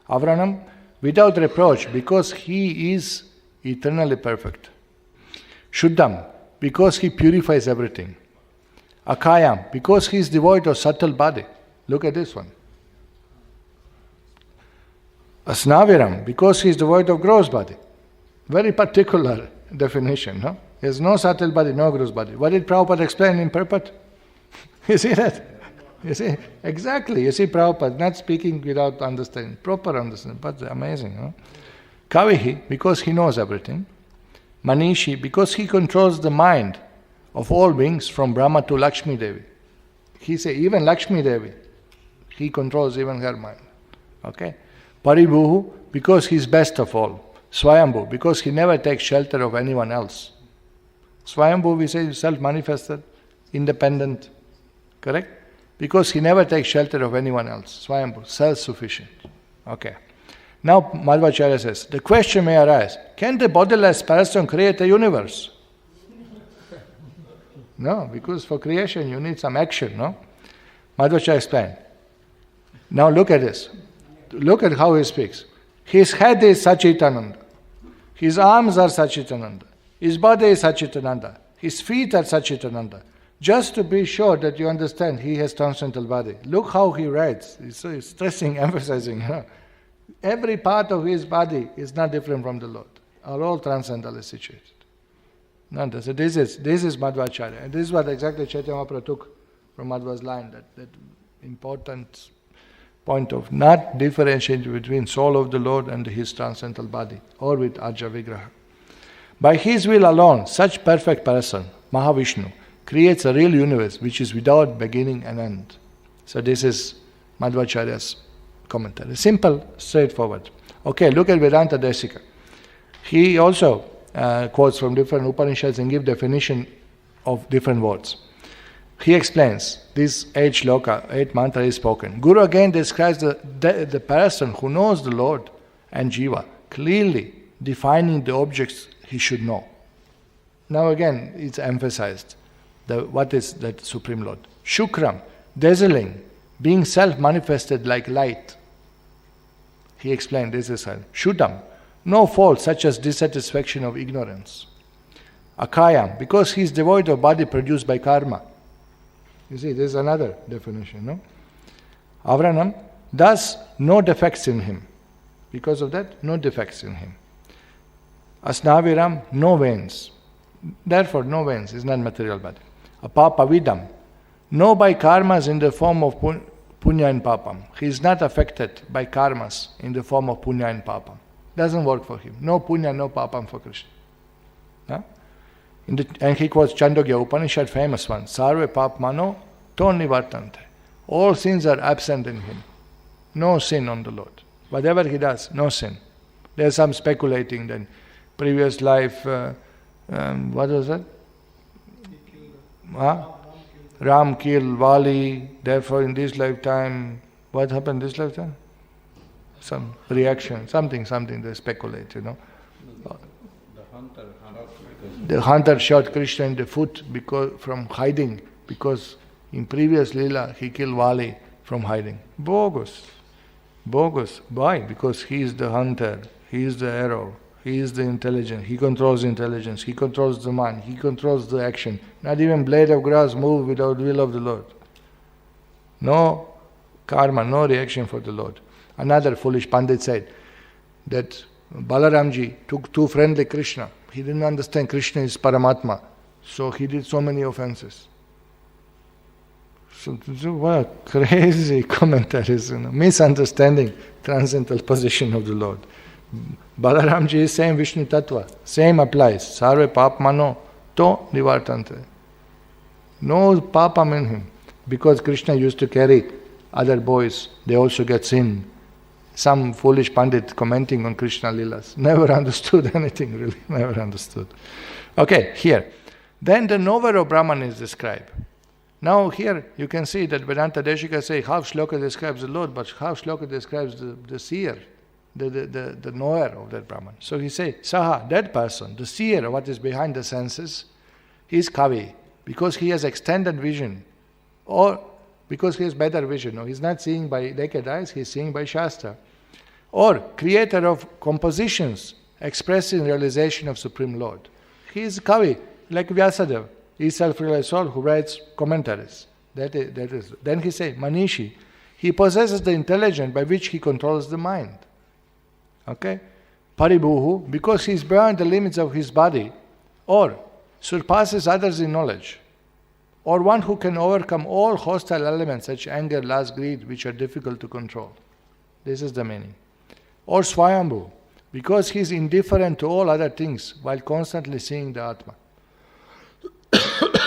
Avranam, without reproach, because he is eternally perfect. Shuddham, because he purifies everything. Akayam, because he is devoid of subtle body. Look at this one. Asnaviram, because he is devoid of gross body. Very particular definition, no? He has no subtle body, no gross body. What did Prabhupada explain in purport? You see that? You see? Exactly. You see Prabhupada not speaking without understanding, proper understanding, but amazing, no? Kavihi, because he knows everything. Manishi, because he controls the mind of all beings from Brahma to Lakshmi Devi. He said even Lakshmi Devi, he controls even her mind. Okay? Paribhuhu, because he is best of all. Swayambhu, because he never takes shelter of anyone else. Swayambhu, we say self-manifested, independent. Correct? Because he never takes shelter of anyone else. Swayambhu, self-sufficient. Okay. Now Madhvācārya says, the question may arise, can the bodiless person create a universe? No, because for creation you need some action, no? Madhvācārya explained. Now look at this. Look at how he speaks. His head is Sachitananda. His arms are Sachitananda. His body is Sachitananda. His feet are Sachitananda. Just to be sure that you understand, he has transcendental body. Look how he writes. He's stressing, emphasizing. Every part of his body is not different from the Lord. Are all transcendentally situated. No, so this is Madhvācārya. And this is what exactly Chaitanya Mahaprabhu took from Madhva's line, that important point of not differentiating between soul of the Lord and his transcendental body, or with Ajja Vigraha. By his will alone, such perfect person, Mahavishnu, creates a real universe which is without beginning and end. So this is Madhvācārya's commentary. Simple, straightforward. Okay, look at Vedānta-deśika. He also quotes from different Upanishads and gives definition of different words. He explains, this 8 mantra is spoken. Guru again describes the person who knows the Lord and Jiva, clearly defining the objects he should know. Now again, it's emphasized, what is that Supreme Lord? Shukram, dazzling, being self-manifested like light. He explained, this is Shuddham, no fault such as dissatisfaction of ignorance. Akayam, because he is devoid of body produced by karma. You see, this is another definition, no? Avranam, thus no defects in him. Because of that, no defects in him. Asnaviram, no veins. Therefore, no veins is not material body. Apapavidam, no by karmas in the form of punya and papam. He is not affected by karmas in the form of punya and papam. Doesn't work for him. No punya, no papam for Krishna. Huh? And he quotes Chandogya Upanishad, famous one. Sarve papmano to nivartante. All sins are absent in him. No sin on the Lord. Whatever he does, no sin. There's some speculating that previous life, what was that? Ram killed Vali, therefore in this lifetime, what happened this lifetime? Some reaction, something they speculate, The hunter shot Krishna in the foot from hiding, because in previous Leela he killed Vali from hiding. Bogus. Why? Because he is the hunter, he is the arrow, he is the intelligence, he controls intelligence, he controls the mind, he controls the action. Not even blade of grass move without will of the Lord. No karma, no reaction for the Lord. Another foolish Pandit said that Balaramji took too friendly Krishna. He didn't understand Krishna is Paramatma, so he did so many offenses. So what crazy commentaries, misunderstanding transcendental position of the Lord. Balaramji is same Vishnu Tattva, same applies. Sarve papmano to nivartante. No papam in him. Because Krishna used to carry other boys, they also get sin. Some foolish Pandit commenting on Krishna Leelas. Never understood anything, really, never understood. Okay, here. Then the knower of Brahman is described. Now here you can see that Vedānta-deśika say how shloka describes the Lord, but how shloka describes the seer, the knower of that Brahman. So he say, Saha, that person, the seer of what is behind the senses, he is Kavi, because he has extended vision, or because he has better vision. No, he's not seeing by naked eyes, he's seeing by Shastra. Or creator of compositions expressing realization of Supreme Lord. He is Kavi, like Vyasadeva. He is self-realized soul who writes commentaries. That is. Then he say, Manishi, he possesses the intelligence by which he controls the mind. Okay? Paribhuhu, because he is beyond the limits of his body, or surpasses others in knowledge, or one who can overcome all hostile elements such anger, lust, greed, which are difficult to control. This is the meaning. Or Swayambhu, because he is indifferent to all other things while constantly seeing the Atma.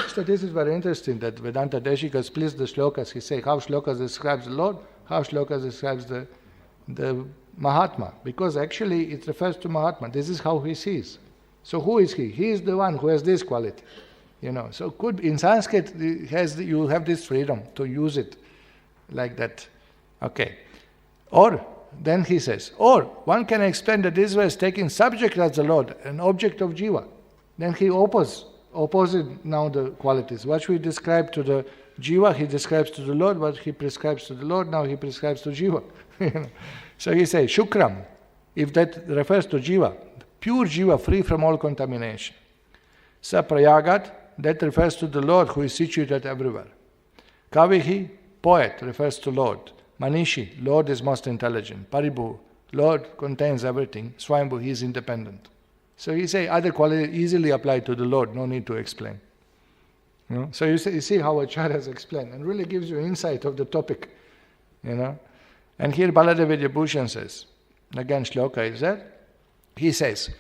So this is very interesting that Vedānta-deśika splits the shlokas. He says how shlokas describes the Lord, how shlokas describes the Mahatma. Because actually it refers to Mahatma. This is how he sees. So who is he? He is the one who has this quality. So could in Sanskrit you have this freedom to use it like that. Okay. Or then he says, or one can explain that this was taking subject as the Lord, an object of jiva. Then he opposite now the qualities. What we describe to the jiva, he describes to the Lord. What he prescribes to the Lord, now he prescribes to jiva. So he says, shukram, if that refers to jiva, pure jiva, free from all contamination. Sa prayagat, that refers to the Lord who is situated everywhere. Kavihi, poet, refers to Lord. Manishi, Lord is most intelligent. Paribhu, Lord contains everything. Swayambhu, he is independent. So he say other qualities easily apply to the Lord, no need to explain. So you see how acharyas explain, and really gives you insight of the topic. And here Baladeva Vidyābhūṣaṇa says, again shloka is there, he says,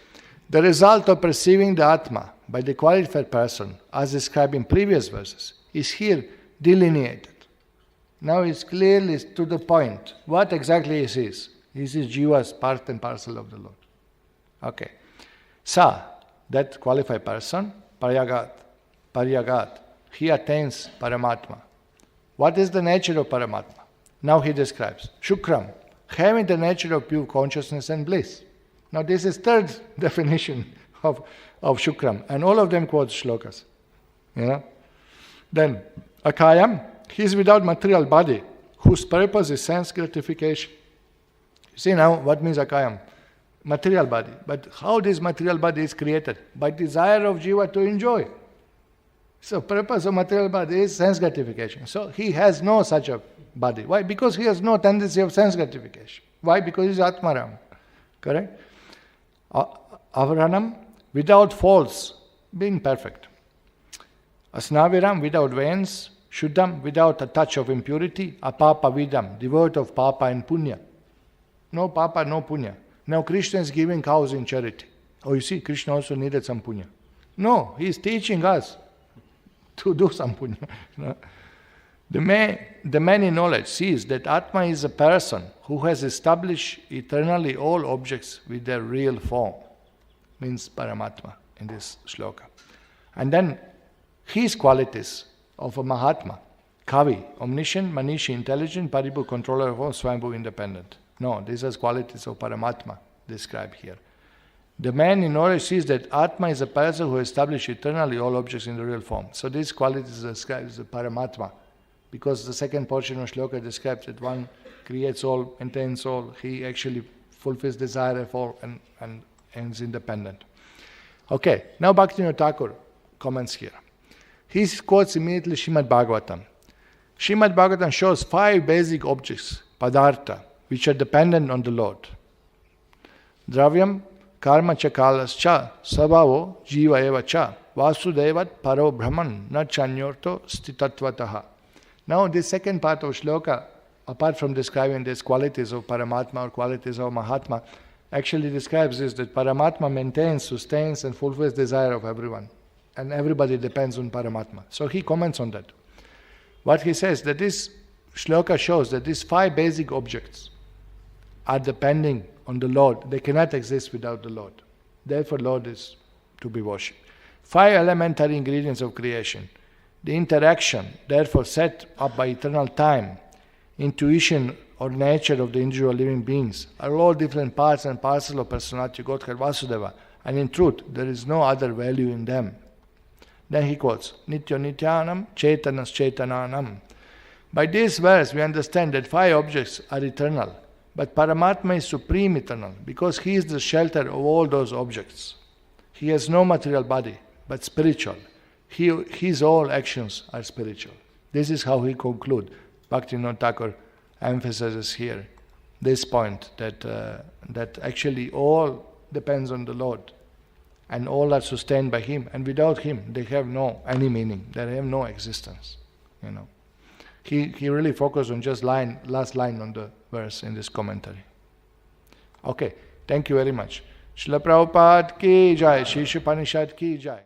the result of perceiving the Atma by the qualified person, as described in previous verses, is here delineated. Now it's clearly to the point. What exactly he sees? He sees jiva's part and parcel of the Lord. Okay. Sa, that qualified person, paryagat, he attains Paramatma. What is the nature of Paramatma? Now he describes. Shukram, having the nature of pure consciousness and bliss. Now this is third definition of Shukram, and all of them quote shlokas. Then, Akayam, he is without material body, whose purpose is sense gratification. You see now what means Akayam? Material body. But how this material body is created? By desire of jiva to enjoy. So purpose of material body is sense gratification. So he has no such a body. Why? Because he has no tendency of sense gratification. Why? Because he is Atmaram. Correct? avaranam, without faults, being perfect. Asnaviram, without veins. Shuddham, without a touch of impurity. Apapa vidam, devoid of papa and punya. No papa, no punya. Now Krishna is giving cows in charity. Oh, you see, Krishna also needed some punya. No, he is teaching us to do some punya. No? The man in knowledge sees that Atma is a person who has established eternally all objects with their real form. Means Paramatma in this shloka. And then his qualities of a Mahatma, Kavi, omniscient, Manishi, intelligent, Paribhu, controller of all, Swambhu, independent. No, these are qualities of Paramatma described here. The man in knowledge sees that Atma is a person who established eternally all objects in the real form. So these qualities are described as the Paramatma, because the second portion of shloka describes that one creates all, maintains all, he actually fulfills desire of all and is independent. Okay, now Bhaktivinoda Ṭhākura comments here. He quotes immediately Śrīmad Bhagavatam. Śrīmad Bhagavatam shows 5 basic objects, padartha, which are dependent on the Lord. Dravyam, karma cha kalas cha, sabhavo, jiva eva cha, vasudevat paro brahman, na chanyorto stitatvataha. Now this second part of shloka, apart from describing these qualities of Paramatma or qualities of Mahatma, actually describes this, that Paramatma maintains, sustains and fulfills desire of everyone. And everybody depends on Paramatma. So he comments on that. What he says, that this shloka shows that these 5 basic objects are depending on the Lord. They cannot exist without the Lord. Therefore, Lord is to be worshipped. 5 elementary ingredients of creation. The interaction, therefore set up by eternal time, intuition or nature of the individual living beings, are all different parts and parcels of personality, Godhead, Vasudeva, and in truth, there is no other value in them. Then he quotes, Nityo Nityanam, Chaitanas Chaitananam. By this verse, we understand that 5 objects are eternal, but Paramatma is supreme eternal, because he is the shelter of all those objects. He has no material body, but spiritual. His all actions are spiritual. This is how he concludes. Bhaktivinoda Ṭhākura emphasizes here this point, that actually all depends on the Lord, and all are sustained by him, and without him they have no any meaning, they have no existence. He really focused on just last line on the verse in this commentary. Okay, thank you very much. Śrīla Prabhupāda ki jai, Isopanisad ki jai.